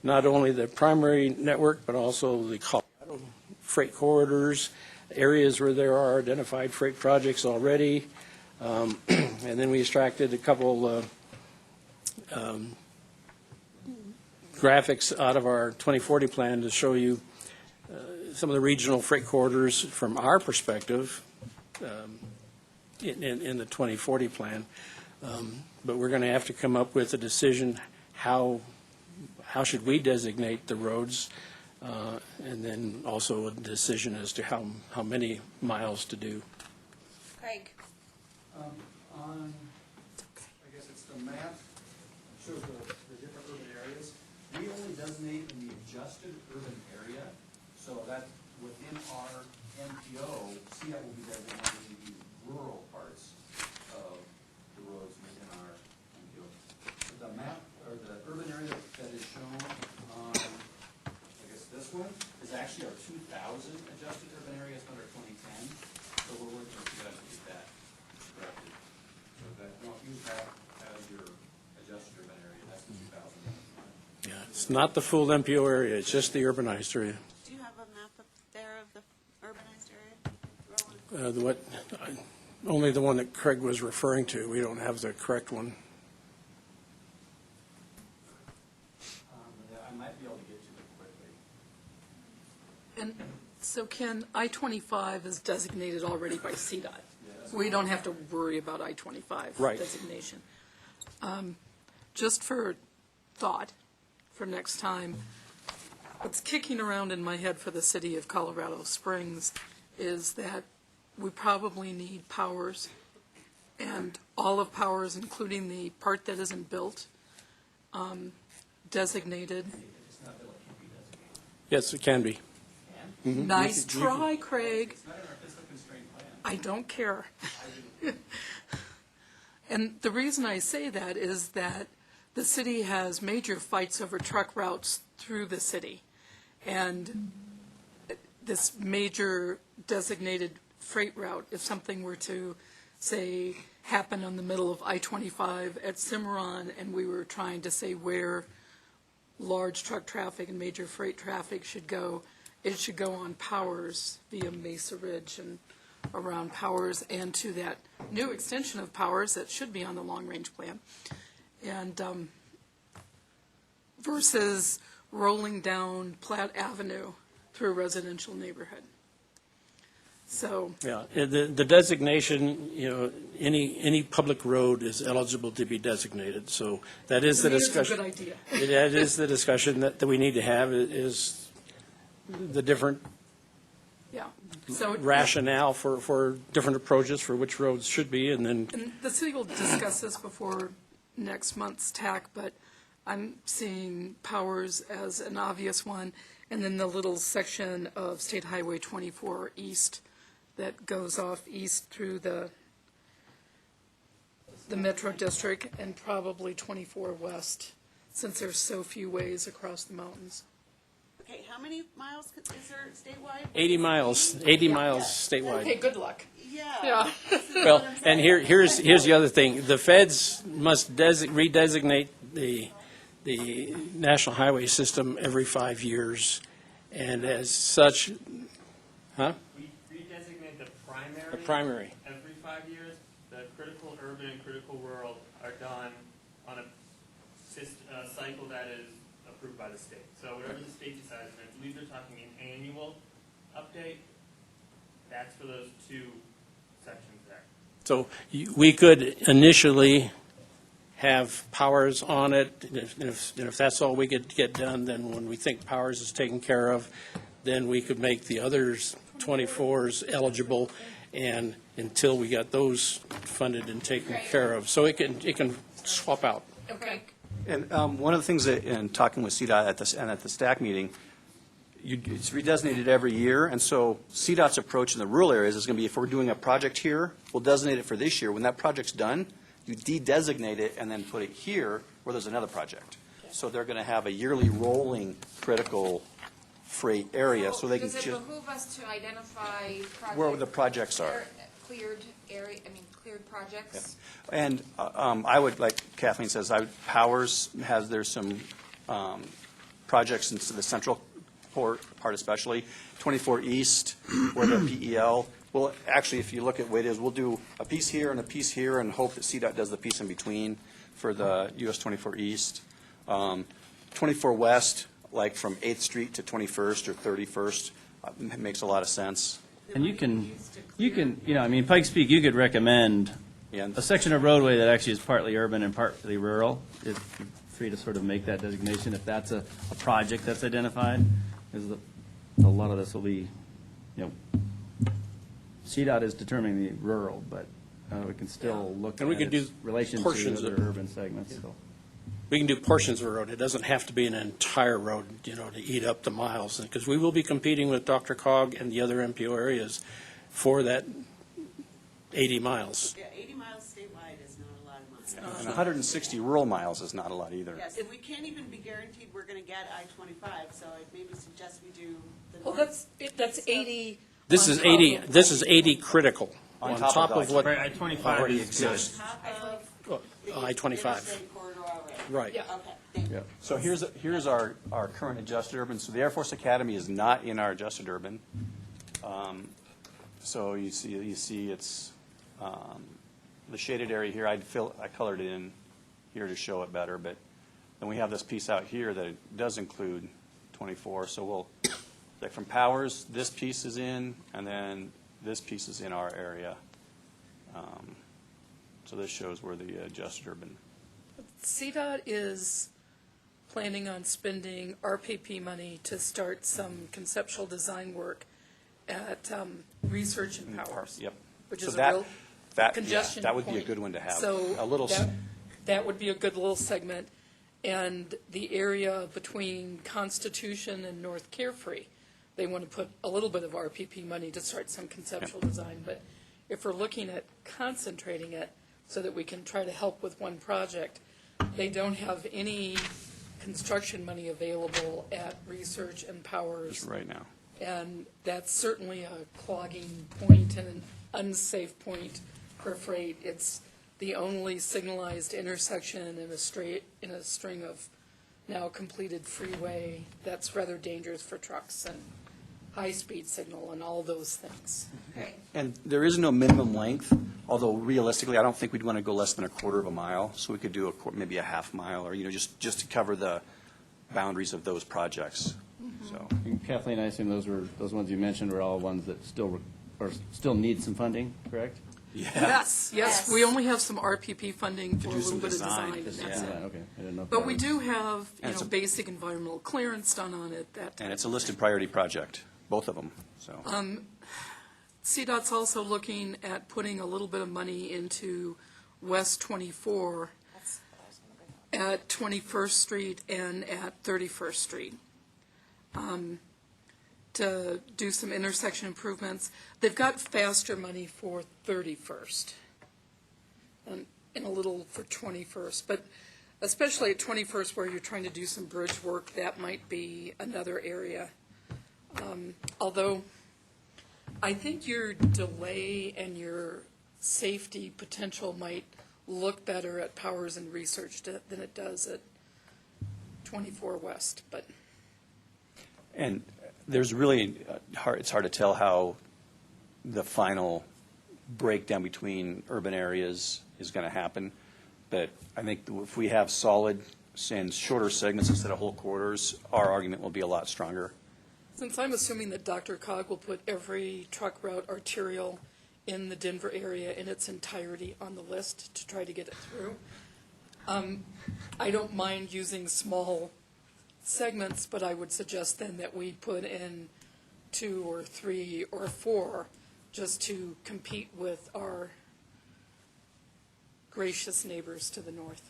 not only the primary network, but also the Colorado freight corridors, areas where there are identified freight projects already. And then we extracted a couple graphics out of our 2040 plan to show you some of the regional freight corridors from our perspective in the 2040 plan. But we're going to have to come up with a decision how should we designate the roads, and then also a decision as to how many miles to do. Craig? On, I guess it's the map, shows the different urban areas. We only designate in the adjusted urban area, so that within our MPO, CDOT will be designating the rural parts of the roads within our MPO. But the map, or the urban area that is shown on, I guess this one, is actually our 2000 adjusted urban areas under 2010. So we're working with CDOT to get that corrected. So that, don't use that as your adjusted urban area, that's the 2000. Yeah, it's not the full MPO area, it's just the urbanized area. Do you have a map up there of the urbanized area? Only the one that Craig was referring to. We don't have the correct one. I might be able to get to it quickly. And so Ken, I-25 is designated already by CDOT. We don't have to worry about I-25 Right. designation. Just for thought, for next time, what's kicking around in my head for the city of Colorado Springs is that we probably need Powers, and all of Powers, including the part that isn't built, designated. Yes, it can be. Nice try, Craig. It's not in our fiscal constraint plan. I don't care. And the reason I say that is that the city has major fights over truck routes through the city. And this major designated freight route, if something were to, say, happen on the middle of I-25 at Cimarron, and we were trying to say where large truck traffic and major freight traffic should go, it should go on Powers via Mesa Ridge and around Powers and to that new extension of Powers that should be on the long-range plan. And versus rolling down Platte Avenue through a residential neighborhood. So, Yeah, the designation, any public road is eligible to be designated, so that is to the me, it's a discussion. good idea. That is the discussion that we need to have is, the different Yeah. So rationale for different approaches for which roads should be, and then, and the city will discuss this before next month's TAC, but I'm seeing Powers as an obvious one, and then the little section of State Highway 24 East that goes off east through the Metro District, and probably 24 West, since there's so few ways across the mountains. Okay, how many miles is there statewide? 80 miles statewide. Okay, good luck. Yeah. Yeah. Well, and here's the other thing. The feds must redesignate the national highway system every 5 years, and as such, huh? We redesignate the primary. The primary. Every 5 years. The critical urban and critical rural are done on a cycle that is approved by the state. So whatever the state decides, and I believe they're talking an annual update, that's for those two sections there. So we could initially have Powers on it, and if that's all we could get done, then when we think Powers is taken care of, then we could make the others 24s eligible, and until we got those funded and taken care of. So it can swap out. Okay. And one of the things that, in talking with CDOT at the STAC meeting, it's redesignated every year, and so CDOT's approach in the rural areas is going to be, if we're doing a project here, we'll designate it for this year. When that project's done, you de-designate it and then put it here where there's another project. So they're going to have a yearly rolling critical freight area, so they can Does it just, behoove us to identify where the projects are. cleared area, cleared projects? And I would, like Kathleen says, Powers has, there's some projects into the central part especially, 24 East, where the PEL, well, actually, if you look at what it is, we'll do a piece here and a piece here and hope that CDOT does the piece in between for the US 24 East. 24 West, like from 8th Street to 21st or 31st, makes a lot of sense. And you can, Pikes Peak, you could recommend And a section of roadway that actually is partly urban and partly rural. It's free to sort of make that designation if that's a project that's identified. Because a lot of this will be, CDOT is determining the rural, but we can still look And we at could its do relation to portions other of- urban segments. So. We can do portions of the road. It doesn't have to be an entire road, to eat up the miles, because we will be competing with Dr. Cog and the other MPO areas for that 80 miles. Yeah, 80 miles statewide is not a lot of miles. and 160 rural miles is not a lot either. Yes, and we can't even be guaranteed we're going to get I-25, so I'd maybe suggest we do the Well, north. that's 80. This is 80, this is 80 critical, on top of what Right, I-25 already is exists. Top of the I-25. interstate corridor already. Right. Yeah. Okay, thank you. So here's our current adjusted urban. So the Air Force Academy is not in our adjusted urban. So you see it's the shaded area here. I colored it in here to show it better, but then we have this piece out here that it does include 24. So we'll, like from Powers, this piece is in, and then this piece is in our area. So this shows where the adjusted urban. CDOT is planning on spending RPP money to start some conceptual design work at Research and Powers. Yep. Which So is a that- real That, congestion that would be a point. good one to have. So A little, that would be a good little segment. And the area between Constitution and North Carefree, they want to put a little bit of RPP money to start some conceptual design. But if we're looking at concentrating it so that we can try to help with one project, they don't have any construction money available at Research and Powers. just right now. And that's certainly a clogging point and an unsafe point for freight. It's the only signalized intersection in a string of now completed freeway that's rather dangerous for trucks and high-speed signal and all those things. Okay. And there is no minimum length, although realistically, I don't think we'd want to go less than a quarter of a mile. So we could do maybe a half mile, or, just to cover the boundaries of those projects. So, And Kathleen, I assume those ones you mentioned were all ones that still need some funding, correct? Yes, Yes. we only have some RPP funding for a do little some bit of design, and design, that's yeah. it. Okay, I didn't know. if But that we was- do have, And it's a- basic environmental clearance done on it, that type And it's a of listed thing. priority project, both of them, so. CDOT's also looking at putting a little bit of money into West 24 That's what I was gonna bring up. at 21st Street and at 31st Street, to do some intersection improvements. They've got faster money for 31st and a little for 21st, but especially at 21st where you're trying to do some bridge work, that might be another area. Although I think your delay and your safety potential might look better at Powers and Research than it does at 24 West, but. And there's really, it's hard to tell how the final breakdown between urban areas is going to happen. But I think if we have solid and shorter segments instead of whole corridors, our argument will be a lot stronger. Since I'm assuming that Dr. Cog will put every truck route arterial in the Denver area in its entirety on the list to try to get it through, I don't mind using small segments, but I would suggest then that we put in 2 or 3 or 4 just to compete with our gracious neighbors to the north.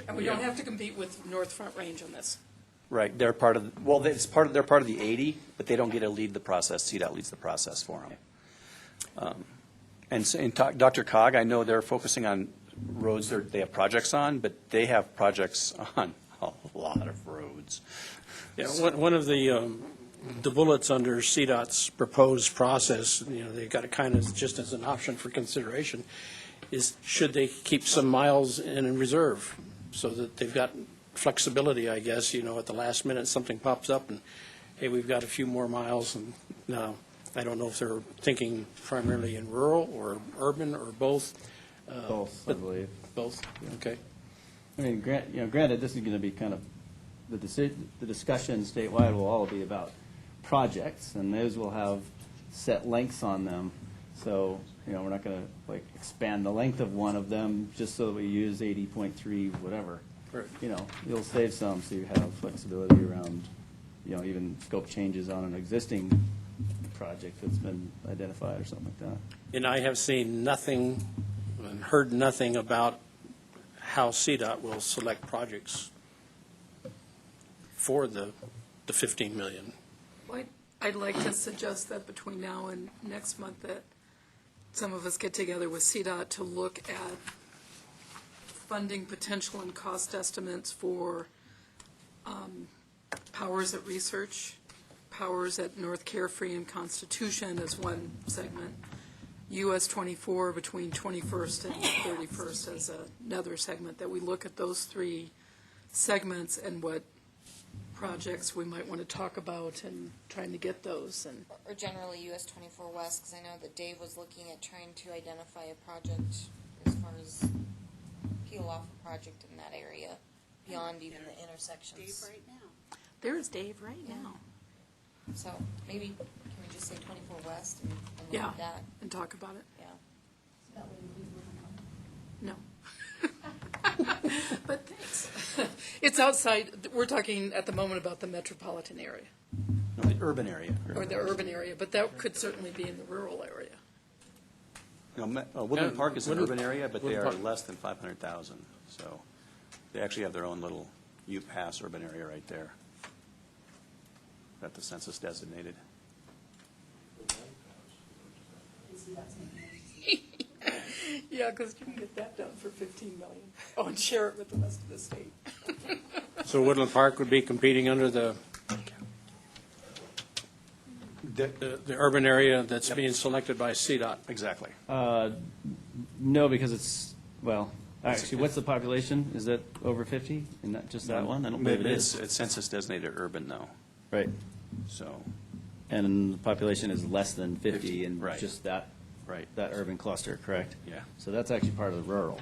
And we don't have to compete with North Front Range on this. Right, they're part of, well, they're part of the 80, but they don't get to lead the process. CDOT leads the process for them. And Dr. Cog, I know they're focusing on roads they have projects on, but they have projects on a lot of roads. Yeah, one of the bullets under CDOT's proposed process, they've got it kind of just as an option for consideration, is should they keep some miles in reserve so that they've got flexibility, I guess, at the last minute something pops up and, hey, we've got a few more miles. And now, I don't know if they're thinking primarily in rural or urban or both. Both, I believe. Both, okay. I mean, granted, this is going to be kind of, the discussion statewide will all be about projects, and those will have set lengths on them. So, we're not going to, expand the length of one of them just so that we use 80.3 whatever. Right. You'll save some, so you have flexibility around, even scope changes on an existing project that's been identified or something like that. And I have seen nothing and heard nothing about how CDOT will select projects for the 15 million. I'd like to suggest that between now and next month that some of us get together with CDOT to look at funding potential and cost estimates for Powers at Research, Powers at North Carefree and Constitution as one segment, US 24 between 21st and 31st as another segment, that we look at those 3 segments and what projects we might want to talk about and trying to get those. And Or generally US 24 West, because I know that Dave was looking at trying to identify a project as far as peel off a project in that area, beyond even the intersections. Dave right now. there's Dave right now. So maybe, can we just say 24 West and Yeah, leave that? and talk about it. Yeah. No. But thanks. It's outside, we're talking at the moment about the metropolitan area, No, the urban area. or the urban area, but that could certainly be in the rural area. Woodland Park is an Woodland- urban area, but they Woodland are Park. less than 500,000. So they actually have their own little Ute-Pass urban area right there that the census designated. Yeah, because you can get that done for 15 million. Oh, and share it with the rest of the state. So Woodland Park would be competing under the urban area that's being selected by CDOT. Exactly. No, because it's, actually, what's the population? Is that over 50? And not just that one? I don't believe it is. It's census designated urban though, Right. so, And the population is less than 50 in Right. just that right. urban cluster, correct? Yeah. So that's actually part of the rural.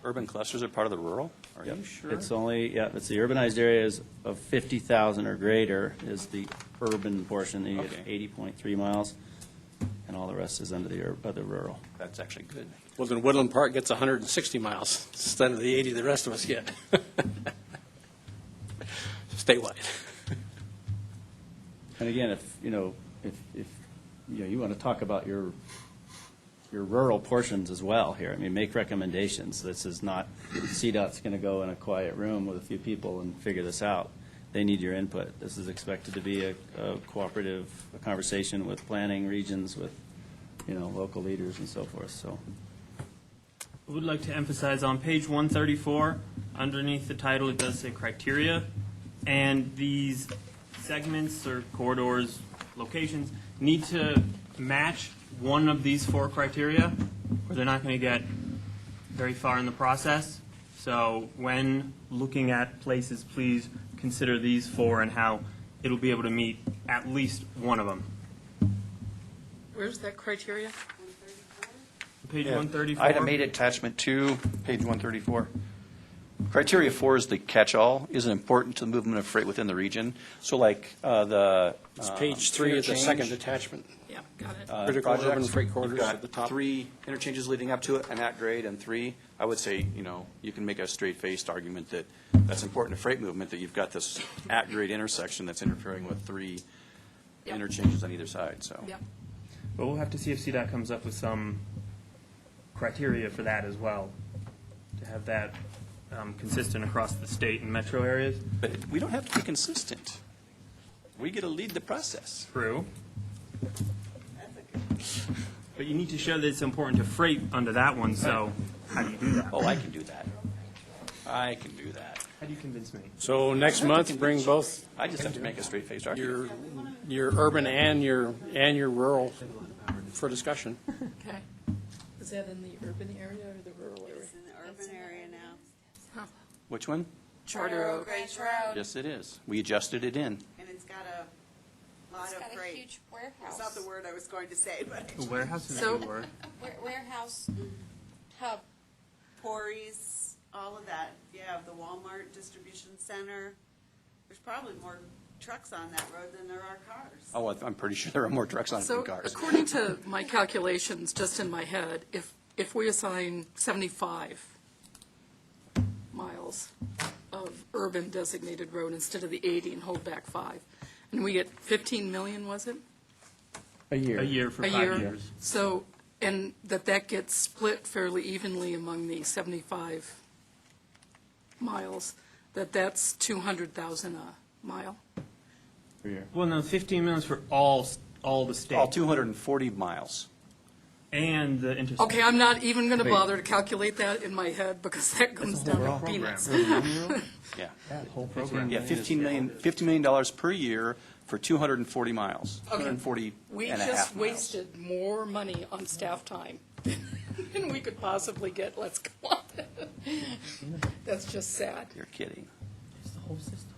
Urban clusters are part of the rural? Are Yep. you sure? It's only, it's the urbanized areas of 50,000 or greater is the urban portion, then you get Okay. 80.3 miles. and all the rest is under the other rural. That's actually good. Well, then Woodland Park gets 160 miles instead of the 80 the rest of us get. Statewide. And again, if you want to talk about your rural portions as well here, I mean, make recommendations. This is not, CDOT's going to go in a quiet room with a few people and figure this out. They need your input. This is expected to be a cooperative conversation with planning regions, with, local leaders and so forth, so. I would like to emphasize on page 134, underneath the title, it does say criteria, and these segments or corridors, locations, need to match one of these 4 criteria, or they're not going to get very far in the process. So when looking at places, please consider these 4 and how it'll be able to meet at least one of them. Where's that criteria? Page 134. Item 8, attachment 2, page 134. Criteria 4 is the catch-all, is important to the movement of freight within the region. So like the It's page 3 of the second attachment. Yeah, got it. Critical urban projects, freight corridors you've at the got top. 3 interchanges leading up to it, an at grade and 3. I would say, you can make a straight-faced argument that that's important to freight movement, that you've got this at grade intersection that's interfering with 3 Yep. interchanges on either side, so. Yep. But we'll have to see if CDOT comes up with some criteria for that as well, to have that consistent across the state and metro areas. But we don't have to be consistent. We get to lead the process. True. But you need to show that it's important to freight under that one, so how do you do that? Oh, I can do that. I can do that. How do you convince me? So next month, bring both I just have to make a straight-faced argument. your urban and your rural for discussion. Okay. Is that in the urban area or the rural area? It's in the urban area now. Which one? Charter Oak. Grace Road. Yes, it is. We adjusted it in. And it's got a lot It's of got a freight. huge warehouse. It's not the word I was going to say, but The warehouse is So- a good word. Warehouse hub. quarries, all of that. Yeah, the Walmart distribution center. There's probably more trucks on that road than there are cars. Oh, I'm pretty sure there are more trucks on it So than cars. according to my calculations, just in my head, if we assign 75 miles of urban designated road instead of the 80 and hold back 5, and we get 15 million, was it? A year. A year for A 5 year. years. So, and that gets split fairly evenly among the 75 miles, that's 200,000 a mile. Per year. Well, no, 15 minutes for all the state. All 240 miles. And the interstate. Okay, I'm not even going to Wait. bother to calculate that in my head because that comes down to peanuts. Yeah. Whole program. Yeah, $15 million per year for 240 miles. 240 We and a just half miles. wasted more money on staff time than we could possibly get. Let's go on. That's just sad. You're kidding. It's the whole system.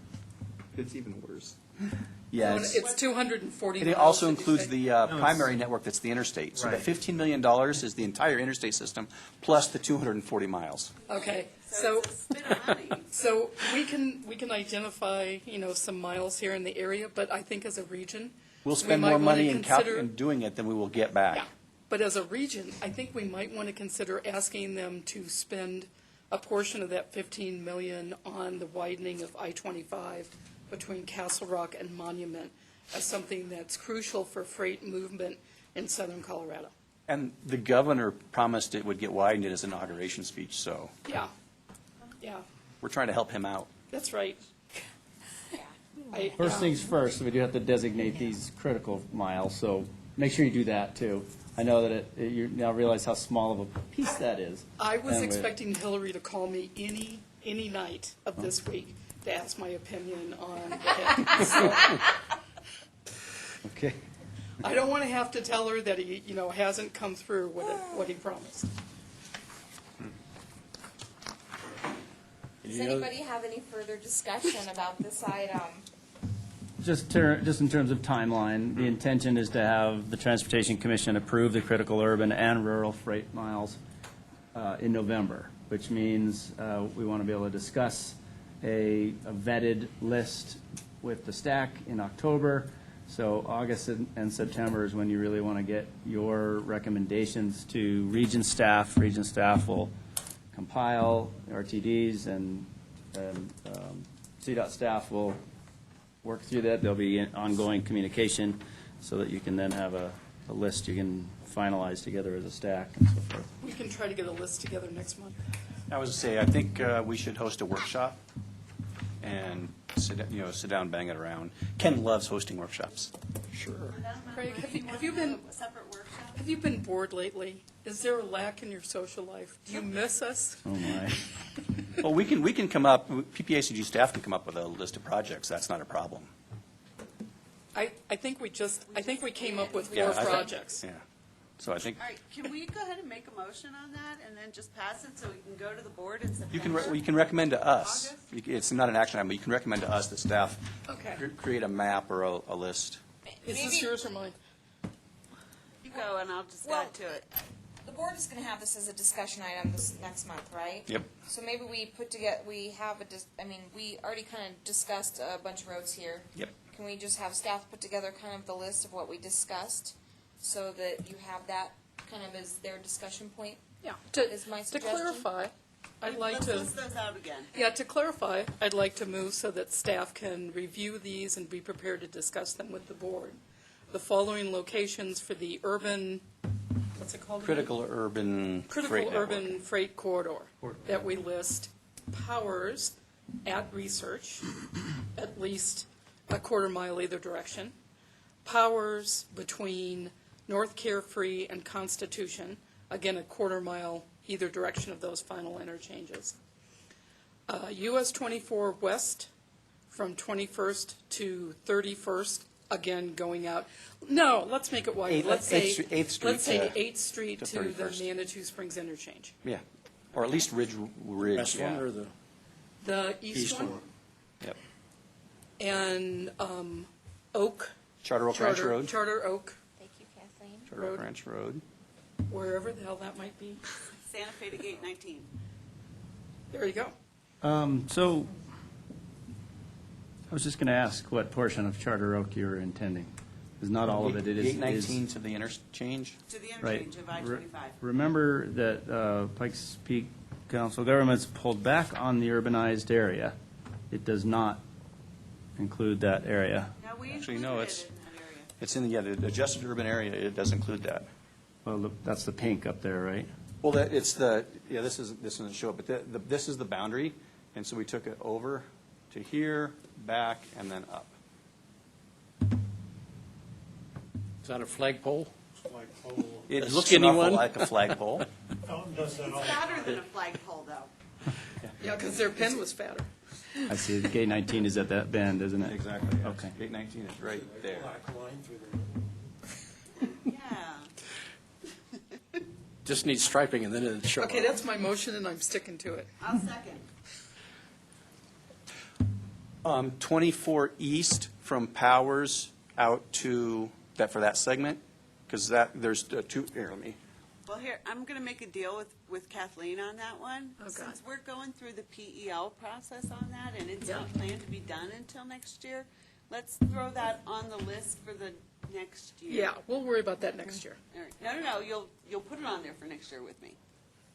It's even worse. Oh, Yes. It's 240 And miles. it also did you includes say? the primary network that's the interstate. So the Right. $15 million is the entire interstate system plus the 240 miles. Okay, so, it's a spit of money. so we can identify, some miles here in the area, but I think as a region. We'll we spend might more wanna money in consider- doing it than we will get back. Yeah, but as a region, I think we might want to consider asking them to spend a portion of that 15 million on the widening of I-25 between Castle Rock and Monument as something that's crucial for freight movement in southern Colorado. And the governor promised it would get widened in his inauguration speech, so Yeah, yeah, we're trying to help him out. that's right. First things first, we do have to designate these critical miles, so make sure you do that too. I know that you now realize how small of a piece that is. I was And we- expecting Hillary to call me any night of this week to ask my opinion on the hit. So, Okay. I don't want to have to tell her that he, hasn't come through with what he promised. Does anybody have any further discussion about this item? Just in terms of timeline, the intention is to have the Transportation Commission approve the critical urban and rural freight miles in November, which means we want to be able to discuss a vetted list with the stack in October, So August and September is when you really want to get your recommendations to region staff. Region staff will compile RTDs, and CDOT staff will work through that. There'll be ongoing communication so that you can then have a list you can finalize together as a stack and so forth. We can try to get a list together next month. I was to say, I think we should host a workshop and sit down, and bang it around. Ken loves hosting workshops. Sure. Craig, have you been bored lately? Is there a lack in your social life? Do you miss us? Oh, my. Well, we can come up, PPACG staff can come up with a list of projects. That's not a problem. I think we came up with Yeah, 4 I think- projects. Yeah. So I think All right, can we go ahead and make a motion on that and then just pass it so we can go to the board in you can September? recommend to us. August? It's not an action item, but you can recommend to us that staff Okay. create a map or a list. Is this yours or mine? You go and I'll just Well, add to it. The board is gonna have this as a discussion item this next month, right? Yep. So maybe we put together, we already kind of discussed a bunch of roads here. Yep. Can we just have staff put together kind of the list of what we discussed, so that you have that kind of as their discussion point? Yeah. Is my To suggestion. clarify, I'd like Let's to, list those out again. yeah, to clarify, I'd like to move so that staff can review these and be prepared to discuss them with the board. The following locations for the urban, what's it called? again? Critical urban Critical freight network. urban freight corridor that we list. Powers at research, at least a quarter mile either direction. Powers between North Carefree and Constitution, again, a quarter mile either direction of those final interchanges. US 24 west from 21st to 31st, again, going out. No, let's make it wider. Let's say 8th Street Let's say to- 8th Street to to the 31st. Manitou Springs interchange. Yeah, or at least Ridge, West one yeah. or the The east east one, one? Yep. and Oak. Charter Oak Ranch Road. Charter Oak, Thank you, Kathleen. Charter Oak Road. Ranch Road. wherever the hell that might be. Santa Fe to Gate 19. There you go. So I was just going to ask what portion of Charter Oak you were intending, because not all of it is. Gate 19 to the interchange. To the Right. interchange of I-25. Remember that Pikes Peak Council government's pulled back on the urbanized area. It does not include that area. Now, we Actually, included no, it it's- in that area. It's in the adjusted urban area, it does include that. Well, look, that's the pink up there, right? Well, this doesn't show it, but this is the boundary, and so we took it over to here, back, and then up. Is that a flagpole? It A looks skinny an awful one? like a flagpole. It's fatter than a flagpole, though. Yeah, because their pen was fatter. I see, the Gate 19 is at that bend, isn't it? Exactly, yes. Okay. Gate 19 is right there. Yeah. Just needs striping and then it'll show up. Okay, that's my motion, and I'm sticking to it. I'll second. 24 east from Powers out to, for that segment, because there's two, here, let me, Well, here, I'm going to make a deal with Kathleen on that one. Okay. Since we're going through the PEL process on that, and it's not planned to be done until next year, let's throw that on the list for the next year. Yeah, we'll worry about that next year. All right. No, you'll put it on there for next year with me.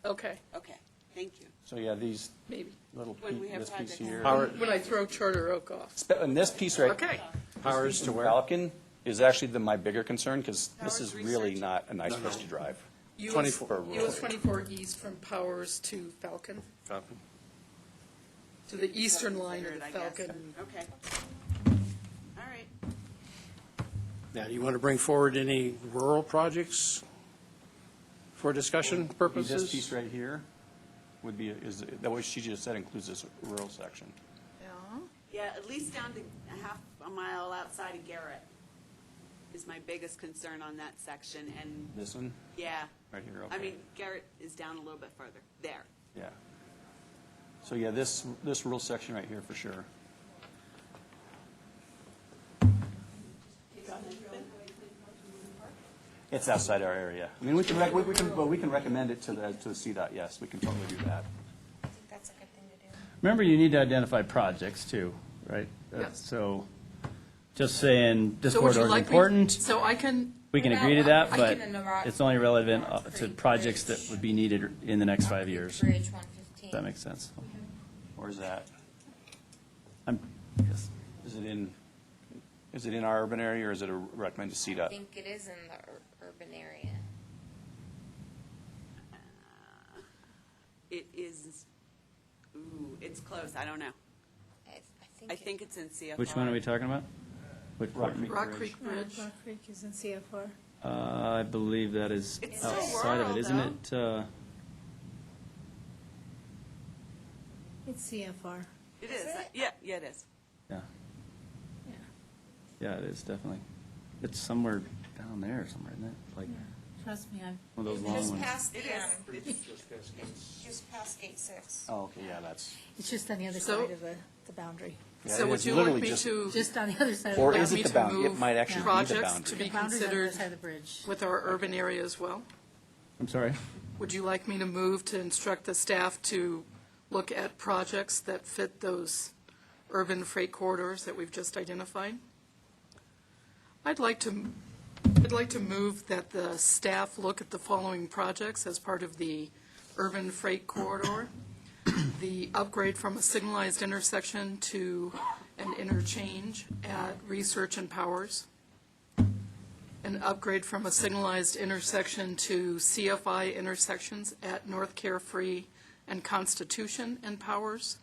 Okay, Okay, thank you. so yeah, these maybe. little, When we have this piece projects. here. When I throw Charter Oak off. And this piece right. Okay. Powers to where? Falcon is actually my bigger concern, because this Powers is really Research. not a nice place to drive. US 24. US 24 east from Powers to Falcon, Falcon. to the eastern line of Consider the it, I guess. Falcon. Okay. All right. Now, do you want to bring forward any rural projects for discussion This purposes? piece right here would be, is, that what she just said includes this rural section. Yeah, at least down to a mile outside of Garrett is my biggest concern on that section, and, This one, yeah. right here, I okay. mean, Garrett is down a little bit further, there. Yeah. So yeah, this rural section right here for sure. It's outside our area. I mean, we can recommend it to the CDOT, yes, we can totally do that. I think that's a good thing to do. Remember, you need to identify projects too, right? Yes. So just saying this So would you corridor is like me- important. So I can, We can agree to that, I but can- Rock it's only relevant to Creek projects Bridge. that would be needed in the next 5 years. Bridge If 115. that makes sense. Where's that? I'm, yes. Is it in our urban area, or is it a recommended I CDOT? think it is in the urban area. It is, ooh, it's close, I don't know. I think it's in CFR. Which one are we talking about? Which Rock Creek. Rock Creek Bridge. Rock Creek is in CFR. I believe that is It's still outside of rural, it, isn't though. it? It's CFR. It is, yeah, it is. Yeah, Yeah. yeah, it is, definitely. It's somewhere down there somewhere, isn't it? Like Trust me, I'm. one of those long Just ones. past It the, is. it's just past gate 6. Oh, okay, yeah, that's. It's just on the other So- side of the boundary. Yeah, So it would is you like literally me just- to, Just on the other side of Or the is boundary. it the boundary? It might actually be the projects to boundary. be The boundary's on the other considered side of the bridge. with our urban area as well? I'm sorry? Would you like me to move to instruct the staff to look at projects that fit those urban freight corridors that we've just identified? I'd like to move that the staff look at the following projects as part of the urban freight corridor. The upgrade from a signalized intersection to an interchange at Research and Powers. An upgrade from a signalized intersection to CFI intersections at North Carefree and Constitution and Powers.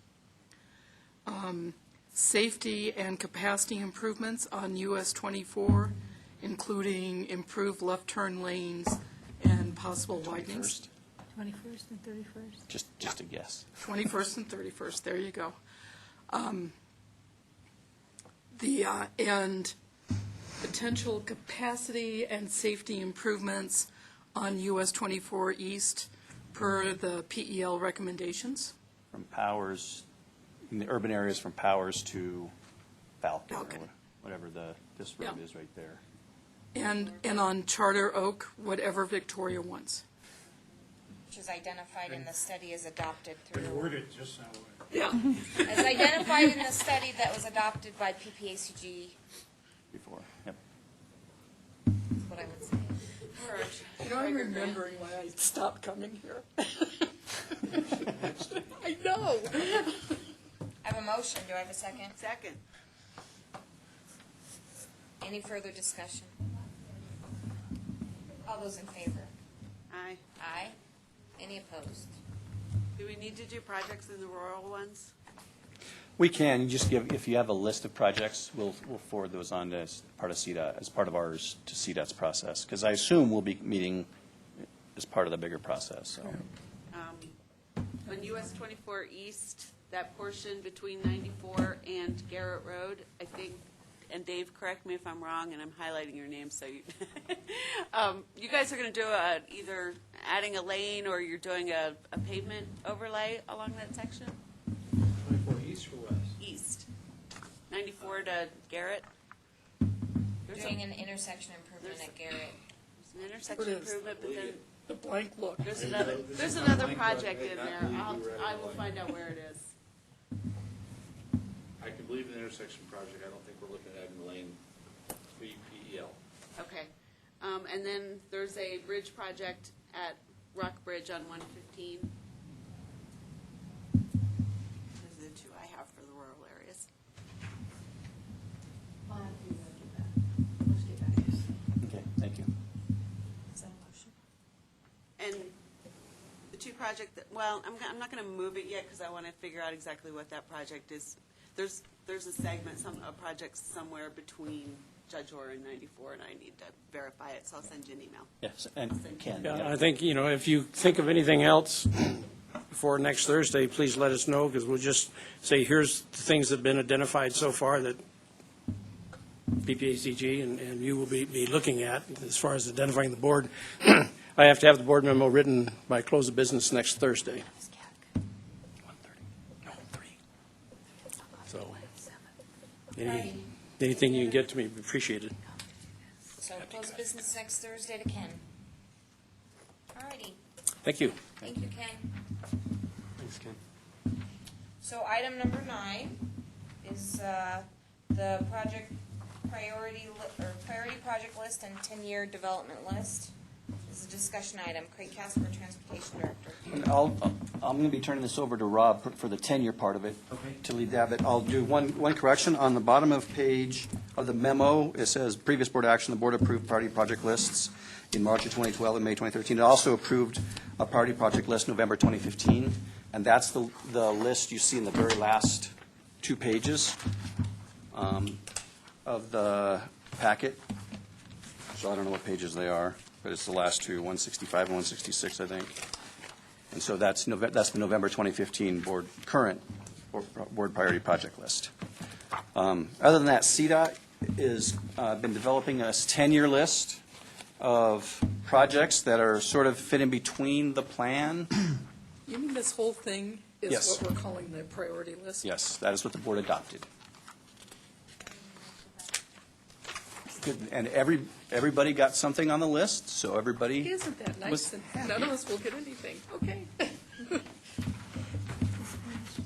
Safety and capacity improvements on US 24, including improved left turn lanes and possible widenings. First, 21st and 31st. just a guess. 21st and 31st, there you go. And potential capacity and safety improvements on US 24 East per the PEL recommendations. From Powers, in the urban areas from Powers to Falcon, or Falcon. whatever this road Yeah. is right there. And on Charter Oak, whatever Victoria wants. Which is identified in the study as adopted through. Worded just that way. Yeah. As identified in the study that was adopted by PPACG, Before, yep. is what I would say. You know, I'm remembering why I stopped coming here. I know. I have a motion, do I have a second? Second. Any further discussion? All those in favor? Aye. Aye. Any opposed? Do we need to do projects in the rural ones? We can, you just give, if you have a list of projects, we'll forward those on to as part of CDOT, as part of ours to CDOT's process, because I assume we'll be meeting as part of the bigger process, so. On US 24 East, that portion between 94 and Garrett Road, I think, and Dave, correct me if I'm wrong, and I'm highlighting your name, so you, you guys are going to do either adding a lane or you're doing a pavement overlay along that section? 24 east or west? East. 94 to Garrett. There's Doing an intersection improvement at Garrett. an intersection What is- improvement, but then The blank look. there's another project in there. I will find out where it is. I can believe the intersection project, I don't think we're looking at adding lane PEL. Okay. And then there's a bridge project at Rock Bridge on 115. Those are the two I have for the rural areas. Okay, thank you. Is that a motion? And the two project, well, I'm not going to move it yet because I want to figure out exactly what that project is. There's a segment, a project somewhere between Judge Orr and 94, and I need to verify it, so I'll send you an email. Yes, and Ken. Yeah, I think, if you think of anything else before next Thursday, please let us know, because we'll just say, here's the things that have been identified so far that PPACG and you will be looking at as far as identifying the board. I have to have the board memo written by close of business next Thursday. 1:30. No, 3. So anything you can get to me, appreciated. So close business next Thursday to Ken. All righty. Thank you. Thank you, Ken. Thanks, Ken. So item number 9 is the priority project list and 10-year development list. This is a discussion item. Craig Casper, Transportation Director. I'm going to be turning this over to Rob for the 10-year part of it. Okay. To lead that, but I'll do one correction. On the bottom of page of the memo, it says previous board action, the board approved priority project lists in March of 2012 and May 2013. It also approved a priority project list November 2015, and that's the list you see in the very last 2 pages of the packet. So I don't know what pages they are, but it's the last 2, 165 and 166, I think. And so that's the November 2015 current board priority project list. Other than that, CDOT has been developing a 10-year list of projects that are sort of fit in between the plan. You mean this whole thing is Yes. what we're calling the priority list? Yes, that is what the board adopted. Good. And everybody got something on the list, so everybody. Isn't that nice? was And happy. none of us will get anything. Okay.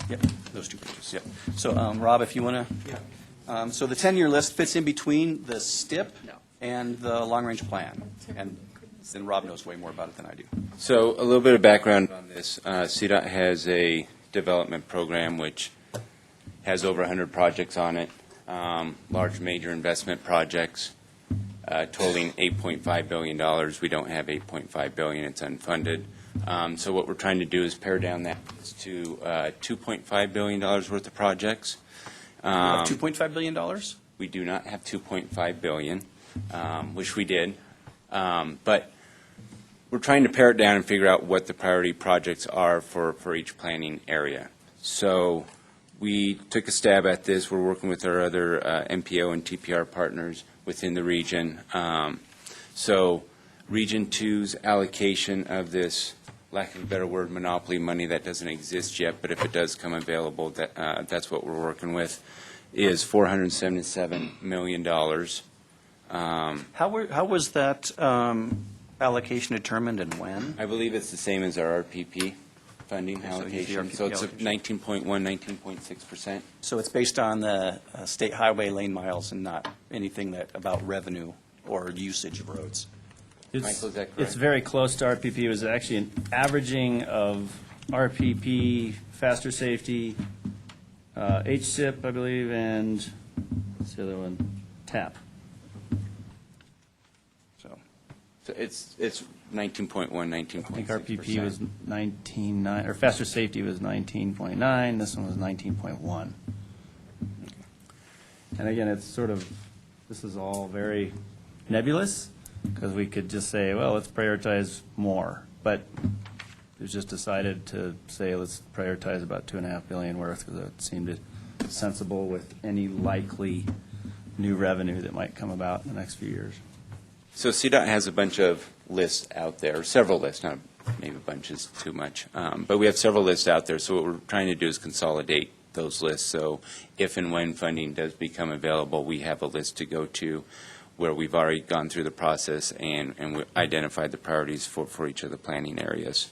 Yep, those 2 pages, yep. So, Rob, if you want to. So the 10-year list fits in between the STIP and the long-range plan. And then Rob knows way more about it than I do. So a little bit of background on this. CDOT has a development program which has over 100 projects on it, large major investment projects totaling $8.5 billion. We don't have $8.5 billion. It's unfunded. So what we're trying to do is pare down that to $2.5 billion worth of projects. $2.5 billion? We do not have $2.5 billion, which we did. But we're trying to pare it down and figure out what the priority projects are for each planning area. So we took a stab at this. We're working with our other MPO and TPR partners within the region. So Region 2's allocation of this, lack of a better word, monopoly money that doesn't exist yet, but if it does come available, that's what we're working with, is $477 million. How was that allocation determined and when? I believe it's the same as our RPP funding allocation. So it's 19.1, 19.6%. So it's based on the state highway lane miles and not anything about revenue or usage of roads? Michael, is that correct? It's very close to RPP. It was actually an averaging of RPP, faster safety, HSIP, I believe, and what's the other one? TAP. So it's 19.1, 19.6%. I think RPP was 19.9, or faster safety was 19.9. This one was 19.1. And again, it's sort of, this is all very nebulous, because we could just say, well, let's prioritize more. But it was just decided to say, let's prioritize about $2.5 billion worth, because it seemed sensible with any likely new revenue that might come about in the next few years. So CDOT has a bunch of lists out there, several lists, not maybe a bunch is too much, but we have several lists out there. So what we're trying to do is consolidate those lists. So if and when funding does become available, we have a list to go to where we've already gone through the process and we identified the priorities for each of the planning areas.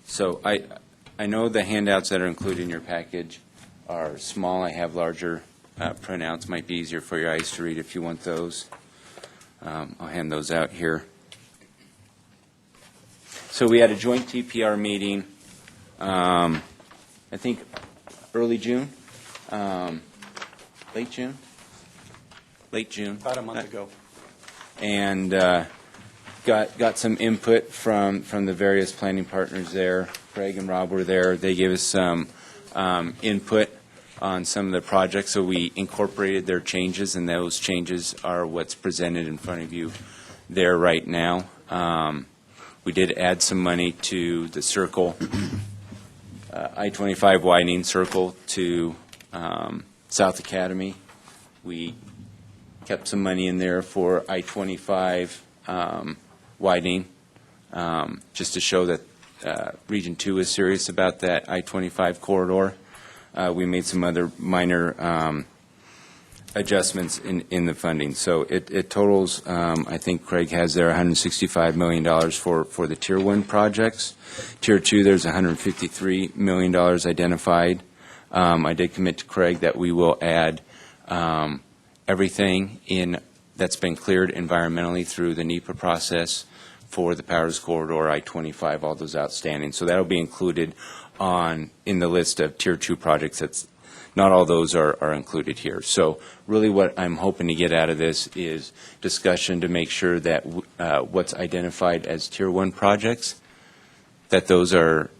So I know the handouts that are included in your package are small. I have larger printouts. Might be easier for your eyes to read if you want those. I'll hand those out here. So we had a joint TPR meeting, I think early June, late June? Late June. About a month ago. And got some input from the various planning partners there. Craig and Rob were there. They gave us some input on some of the projects, so we incorporated their changes, and those changes are what's presented in front of you there right now. We did add some money to the circle, I-25 widening circle to South Academy. We kept some money in there for I-25 widening, just to show that Region 2 is serious about that I-25 corridor. We made some other minor adjustments in the funding. So it totals, I think Craig has there $165 million for the Tier 1 projects. Tier 2, there's $153 million identified. I did commit to Craig that we will add everything that's been cleared environmentally through the NEPA process for the Powers Corridor, I-25, all those outstanding. So that'll be included in the list of Tier 2 projects. Not all those are included here. So really what I'm hoping to get out of this is discussion to make sure that what's identified as Tier 1 projects, that those are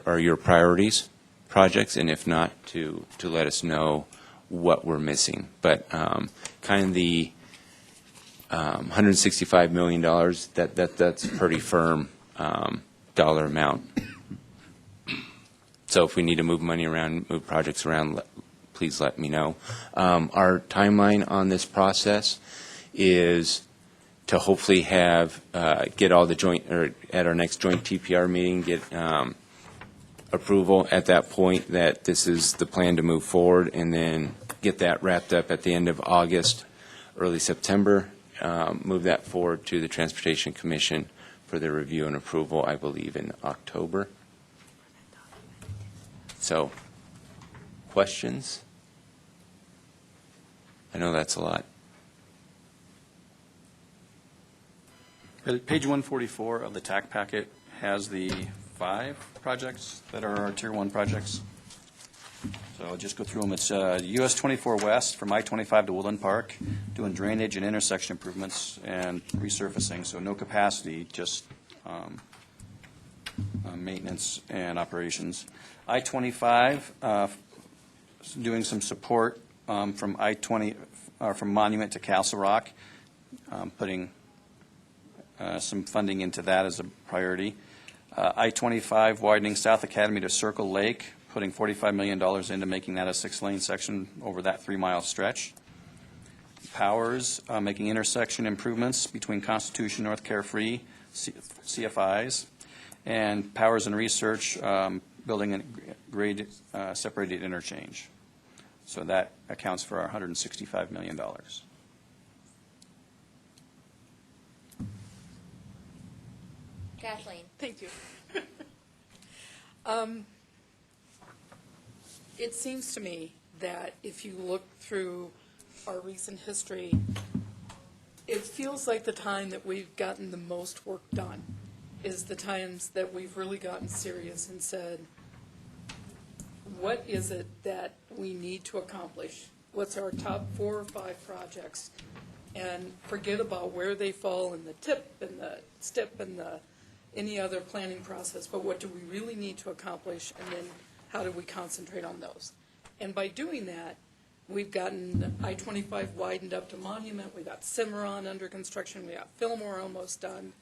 your priorities projects, and if not, to let us know what we're missing. But kind of the $165 million, that's a pretty firm dollar amount. So if we need to move money around, move projects around, please let me know. Our timeline on this process is to hopefully get all the joint, or at our next joint TPR meeting, get approval at that point that this is the plan to move forward, and then get that wrapped up at the end of August, early September, move that forward to the Transportation Commission for their review and approval, I believe, in October. So, questions? I know that's a lot. Page 144 of the TAC packet has the 5 projects that are our Tier 1 projects. So I'll just go through them. It's US 24 West from I-25 to Woodland Park, doing drainage and intersection improvements and resurfacing. So no capacity, just maintenance and operations. I-25, doing some support from I-20, from Monument to Castle Rock, putting some funding into that as a priority. I-25 widening South Academy to Circle Lake, putting $45 million into making that a 6-lane section over that 3-mile stretch. Powers, making intersection improvements between Constitution, North Carefree, CFIs, and Powers and Research, building a grade separated interchange. So that accounts for our $165 million. Kathleen? Thank you. It seems to me that if you look through our recent history, it feels like the time that we've gotten the most work done is the times that we've really gotten serious and said, what is it that we need to accomplish? What's our top 4 or 5 projects? And forget about where they fall in the tip and the STIP and any other planning process, but what do we really need to accomplish, and then how do we concentrate on those? And by doing that, we've gotten I-25 widened up to Monument, we got Cimarron under construction, we got Fillmore almost done.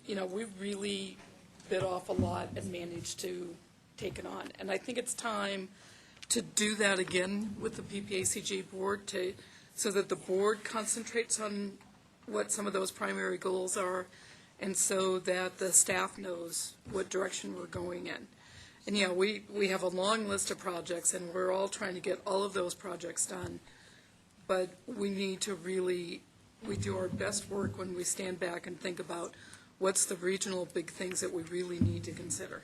We've really bit off a lot and managed to take it on. And I think it's time to do that again with the PPACG board, so that the board concentrates on what some of those primary goals are, and so that the staff knows what direction we're going in. And yeah, we have a long list of projects, and we're all trying to get all of those projects done. But we need to we do our best work when we stand back and think about what's the regional big things that we really need to consider.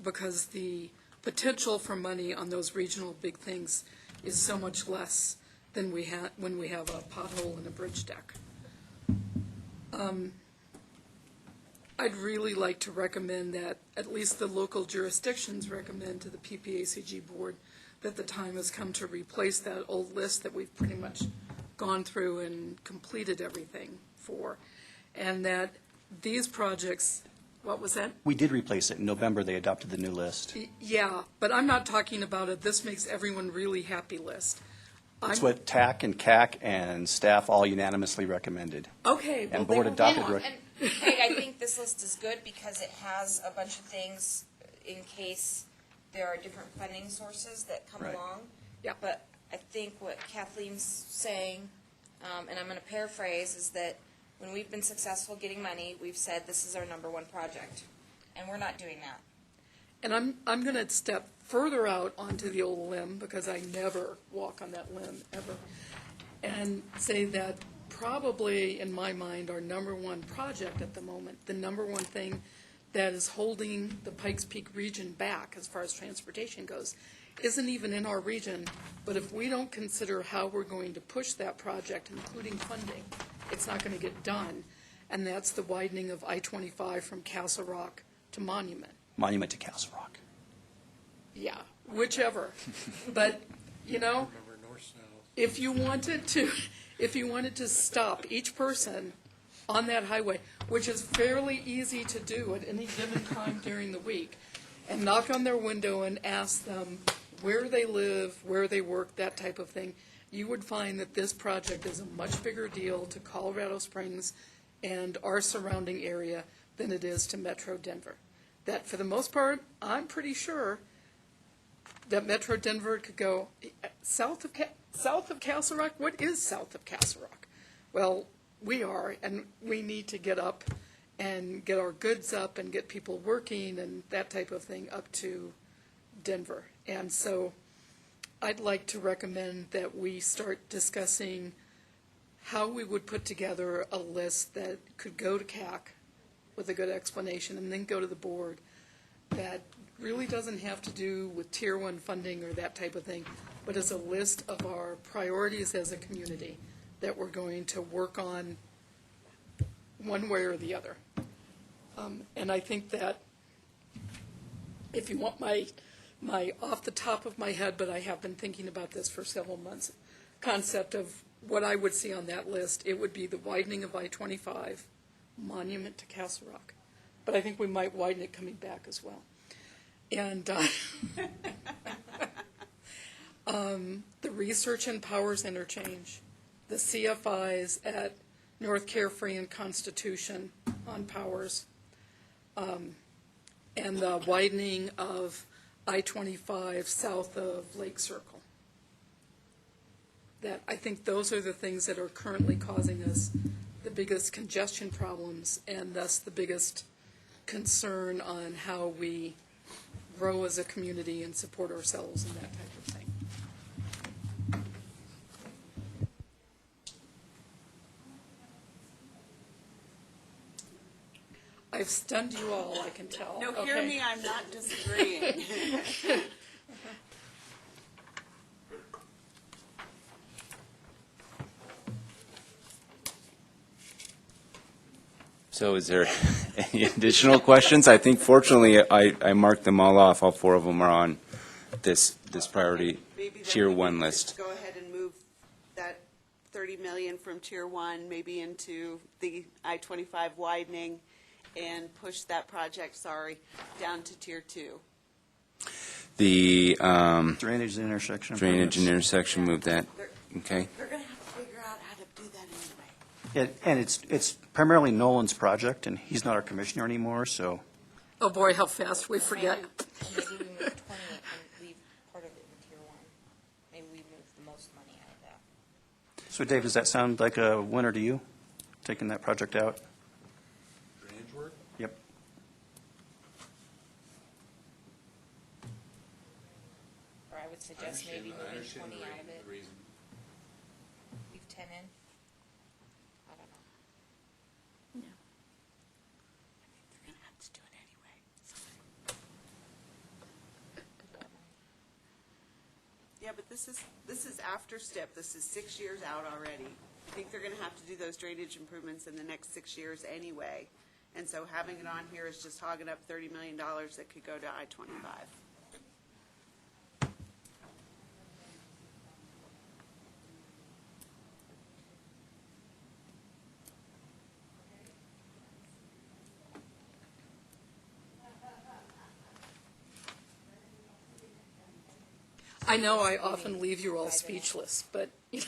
Because the potential for money on those regional big things is so much less than when we have a pothole and a bridge deck. I'd really like to recommend that at least the local jurisdictions recommend to the PPACG board that the time has come to replace that old list that we've pretty much gone through and completed everything for. And that these projects, what was that? We did replace it. In November, they adopted the new list. Yeah, but I'm not talking about a this makes everyone really happy list. That's what TAC and CAC and staff all unanimously recommended. Okay. And board adopted. And Peg, I think this list is good because it has a bunch of things in case there are different funding sources that come Right. along. Yeah. But I think what Kathleen's saying, and I'm going to paraphrase, is that when we've been successful getting money, we've said this is our number 1 project, and we're not doing that. And I'm going to step further out onto the old limb, because I never walk on that limb ever, and say that probably, in my mind, our number 1 project at the moment, the number 1 thing that is holding the Pikes Peak region back as far as transportation goes, isn't even in our region, but if we don't consider how we're going to push that project, including funding, it's not going to get done. And that's the widening of I-25 from Castle Rock to Monument. Monument to Castle Rock. Yeah, whichever. But, you know, if you wanted to stop each person on that highway, which is fairly easy to do at any given time during the week, and knock on their window and ask them where they live, where they work, that type of thing, you would find that this project is a much bigger deal to Colorado Springs and our surrounding area than it is to Metro Denver. That, for the most part, I'm pretty sure that Metro Denver could go south of Castle Rock. What is south of Castle Rock? Well, we are, and we need to get up and get our goods up and get people working and that type of thing up to Denver. And so I'd like to recommend that we start discussing how we would put together a list that could go to CAC with a good explanation and then go to the board that really doesn't have to do with Tier 1 funding or that type of thing, but is a list of our priorities as a community that we're going to work on one way or the other. And I think that if you want my off the top of my head, but I have been thinking about this for several months, concept of what I would see on that list, it would be the widening of I-25, Monument to Castle Rock. But I think we might widen it coming back as well. And the Research and Powers Interchange, the CFIs at North Carefree and Constitution on Powers, and the widening of I-25 south of Lake Circle. That I think those are the things that are currently causing us the biggest congestion problems and thus the biggest concern on how we grow as a community and support ourselves and that type of thing. I've stunned you all, I can tell. No, Okay. hear me, I'm not disagreeing. So is there any additional questions? I think fortunately I marked them all off. All four of them are on this priority Maybe then Tier we 1 could list. Go ahead and move that 30 million from Tier 1 maybe into the I-25 widening and push that project, down to Tier 2. The Drainage intersection. drainage and intersection, move that. Okay. They're going to have to figure out how to do that anyway. And it's primarily Nolan's project, and he's not our commissioner anymore, so. Oh boy, how fast we forget. Maybe we move 20 and leave part of it in Tier 1. Maybe we move the most money out of that. So Dave, does that sound like a winner to you, taking that project out? Drainage work? Yep. Or I would suggest maybe moving 20 out of it. The reason. Leave 10 in. I don't know. No. I think they're going to have to do it anyway. Yeah, but this is after STIP. This is 6 years out already. I think they're going to have to do those drainage improvements in the next 6 years anyway. And so having it on here is just hogging up $30 million that could go to I-25. I know I often leave you all speechless, but All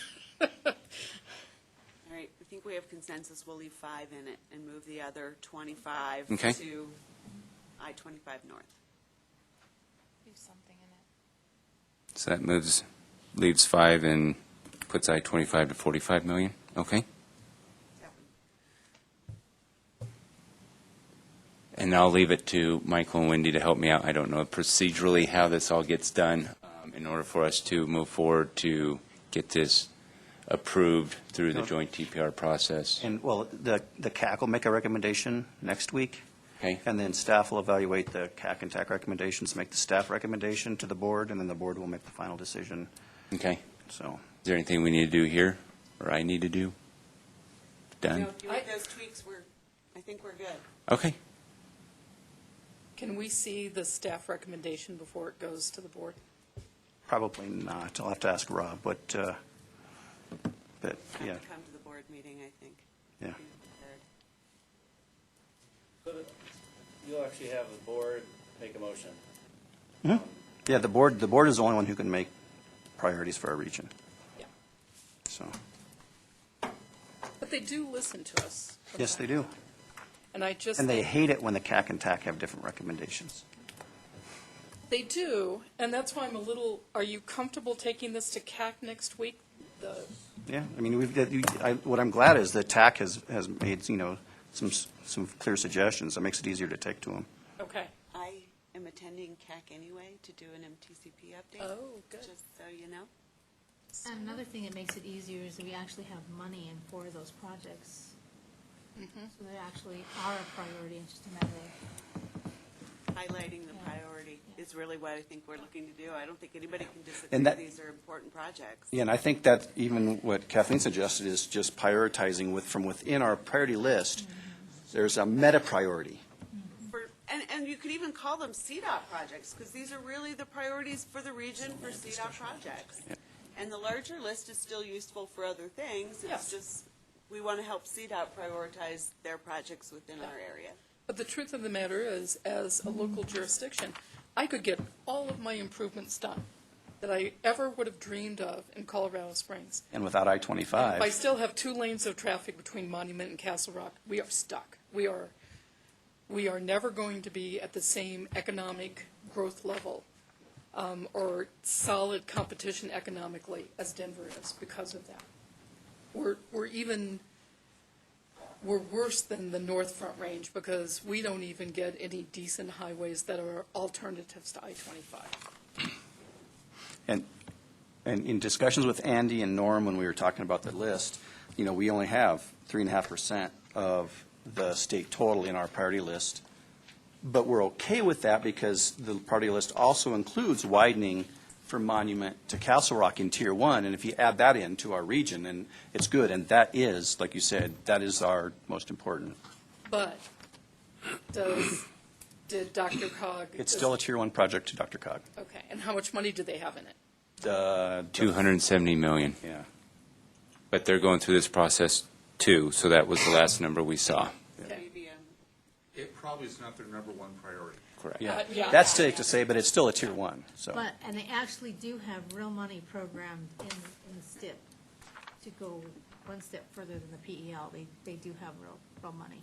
right, I think we have consensus. We'll leave 5 in it and move the other 25 Okay. to I-25 North. Leave something in it. So that leaves 5 and puts I-25 to 45 million. Okay. And I'll leave it to Michael and Wendy to help me out. I don't know procedurally how this all gets done in order for us to move forward to get this approved through the joint TPR process. And, well, the CAC will make a recommendation next week, Okay. And then staff will evaluate the CAC and TAC recommendations, make the staff recommendation to the board, and then the board will make the final decision. Okay. So, Is there anything we need to do here, or I need to do? Done? No, if you make those tweaks, I think we're good. Okay. Can we see the staff recommendation before it goes to the board? probably not. I'll have to ask Rob, but yeah. Have to come to the board meeting, I think. Yeah. Be prepared. So you'll actually have the board make a motion. Yeah, the board is the only one who can make priorities for our region. Yeah. So, But they do listen to us. from yes, time they to do. time. And I just. And they hate it when the CAC and TAC have different recommendations. They do, and that's why I'm a little, are you comfortable taking this to CAC next week? Yeah, I mean, what I'm glad is that TAC has made, some clear suggestions. That makes it easier to take to them. Okay. I am attending CAC anyway to do an MTCP update. Oh, good. Just so you know. And another thing that makes it easier is that we actually have money in for those projects. So they actually are a priority, it's just a matter of Highlighting the priority is really what I think we're looking to do. I don't think anybody can disagree. And that- These are important projects. Yeah, and I think that even what Kathleen suggested is just prioritizing from within our priority list, there's a meta priority. And you could even call them CDOT projects, because these are really the priorities for the region for CDOT projects. And the larger list is still useful for other things. Yes. It's just, we want to help CDOT prioritize their projects within our area. But the truth of the matter is, as a local jurisdiction, I could get all of my improvements done that I ever would have dreamed of in Colorado Springs. And without And if I I-25, still have 2 lanes of traffic between Monument and Castle Rock, we are stuck. We are never going to be at the same economic growth level or solid competition economically as Denver is because of that. We're worse than the North Front Range because we don't even get any decent highways that are alternatives to I-25. and in discussions with Andy and Norm when we were talking about the list, we only have 3.5% of the state total in our priority list. But we're okay with that because the priority list also includes widening from Monument to Castle Rock in Tier 1. And if you add that into our region, then it's good. And that is, like you said, that is our most important. But did Dr. Cog? It's still a Tier 1 project to Dr. Cog. Okay, and how much money do they have in it? 270 million. Yeah. But they're going through this process too, so that was the last number we saw. Okay. Maybe, It probably is not their number one priority. Correct. Yeah. Yeah. That's safe to say, but it's still a Tier 1, so. But, and they actually do have real money programmed in the STIP to go one step further than the PEL. They do have real money.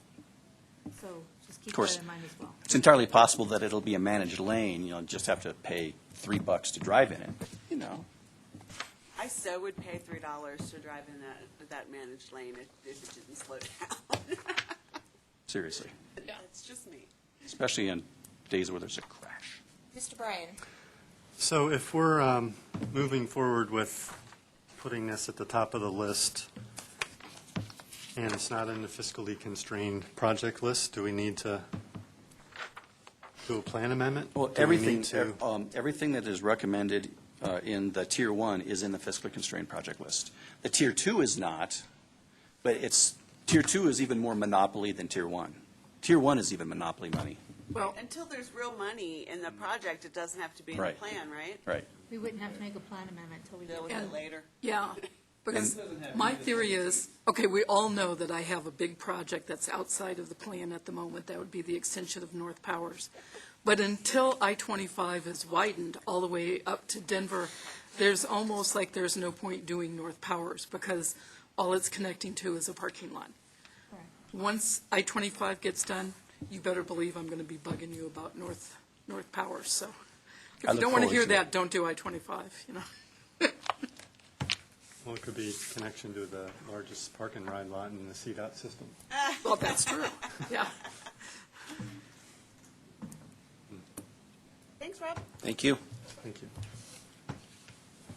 So just keep Of course. that in mind as well. It's entirely possible that it'll be a managed lane, just have to pay $3 to drive in it, I so would pay $3 to drive in that managed lane if it didn't slow down. Seriously. Yeah. That's just me. Especially in days where there's a crash. Mr. Bryan? So if we're moving forward with putting this at the top of the list, and it's not in the fiscally constrained project list, do we need to do a plan amendment? Well, Do we need everything that is recommended in the Tier 1 is in the fiscally constrained project list. The Tier 2 is not, but Tier 2 is even more monopoly than Tier 1. Tier 1 is even monopoly money. Well, Until there's real money in the project, it doesn't have to be in the Right. plan, right? Right. We wouldn't have to make a plan amendment until we Deal get with there. it later. yeah, because my theory is, okay, we all know that I have a big project that's outside of the plan at the moment. That would be the extension of North Powers. But until I-25 is widened all the way up to Denver, there's almost like there's no point doing North Powers because all it's connecting to is a parking lot. Correct. Once I-25 gets done, you better believe I'm going to be bugging you about North Powers. So if I you look don't want to forward hear to it. that, don't do I-25, Well, it could be connection to the largest park and ride lot in the CDOT system. Well, that's true, yeah. Thanks, Rob. Thank you. Thank you.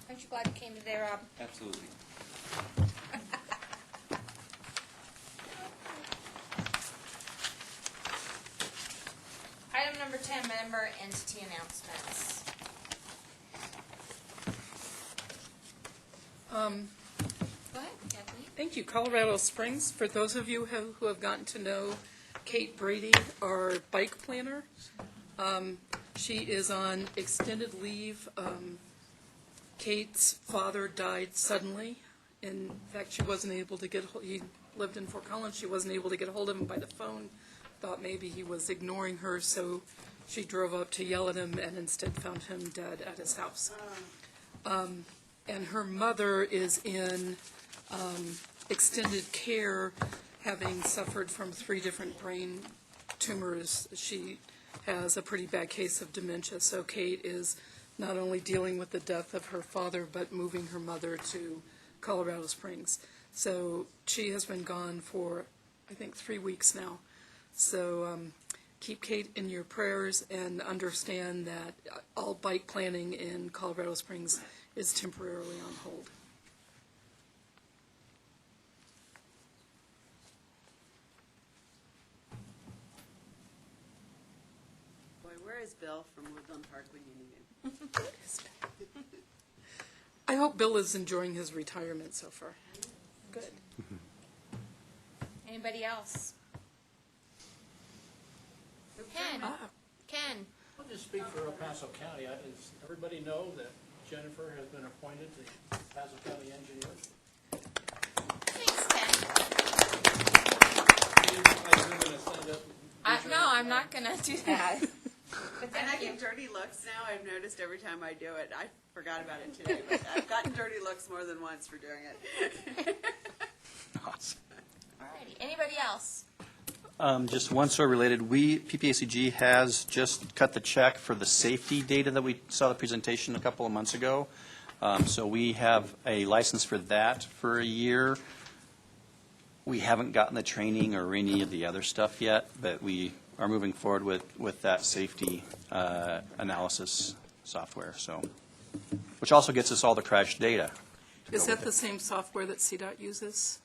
Aren't you glad you came today, Rob? Absolutely. entity announcements. Go ahead, Kathleen. Thank you. Colorado Springs, for those of you who have gotten to know Kate Brady, our bike planner, she is on extended leave. Kate's father died suddenly. In fact, she wasn't able to he lived in Fort Collins. She wasn't able to get a hold of him by the phone. Thought maybe he was ignoring her, so she drove up to yell at him and instead found him dead at his house. And her mother is in extended care, having suffered from 3 different brain tumors. She has a pretty bad case of dementia, so Kate is not only dealing with the death of her father, but moving her mother to Colorado Springs. So she has been gone for, I think, 3 weeks now. So keep Kate in your prayers and understand that all bike planning in Colorado Springs is temporarily on hold. Boy, where is Bill from Woodland Park when you need him? I hope Bill is enjoying his retirement so far. Good. Anybody else? Ken. Ken. I'll just speak for El Paso County. Does everybody know that Jennifer has been appointed the El Paso County engineer? Thanks, Ken. No, I'm not going to do that. But And I get dirty looks now. I've noticed every time I do it. I forgot about it today, but I've gotten dirty looks more than once for doing it. Awesome. Alrighty. Anybody else? Just one sort of related, PPACG has just cut the check for the safety data that we saw the presentation a couple of months ago. So we have a license for that for a year. We haven't gotten the training or any of the other stuff yet, but we are moving forward with that safety analysis software, so, which also gets us all the crash data. Is that the same software that CDOT uses?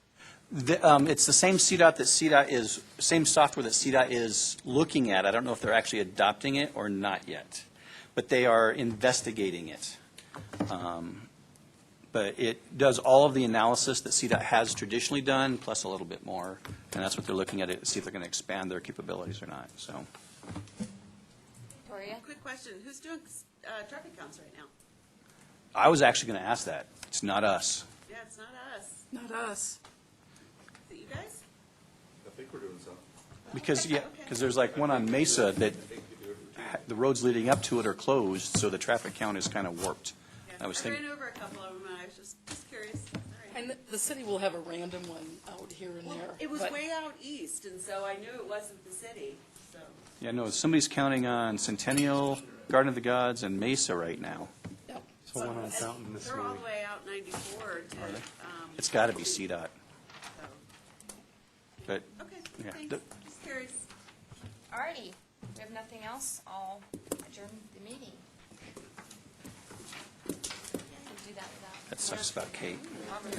It's the same same software that CDOT is looking at. I don't know if they're actually adopting it or not yet, but they are investigating it. But it does all of the analysis that CDOT has traditionally done, plus a little bit more, and that's what they're looking at it to see if they're going to expand their capabilities or not. So, Victoria? Quick question. Who's doing traffic counts right now? I was actually going to ask that. It's not us. Yeah, it's not us. Not us. Is it you guys? I think we're doing something. Because there's like one on Mesa that the roads leading up to it are closed, so the traffic count is kind of warped. Yeah. I ran over a couple of them, and I was just curious. All right. And the city will have a random one out here and Well, there. it was but- way out east, and so I knew it wasn't the city. So Yeah, no, somebody's counting on Centennial, Garden of the Gods, and Mesa right now. Yep. So one on Fountain this they're all week. the way out 94 to. It's got to be CDOT. So. But, Okay. yeah. Thanks. Just curious. Alrighty. If we have nothing else, I'll adjourn the meeting. We'll do that without. That sucks about Kate. Robert.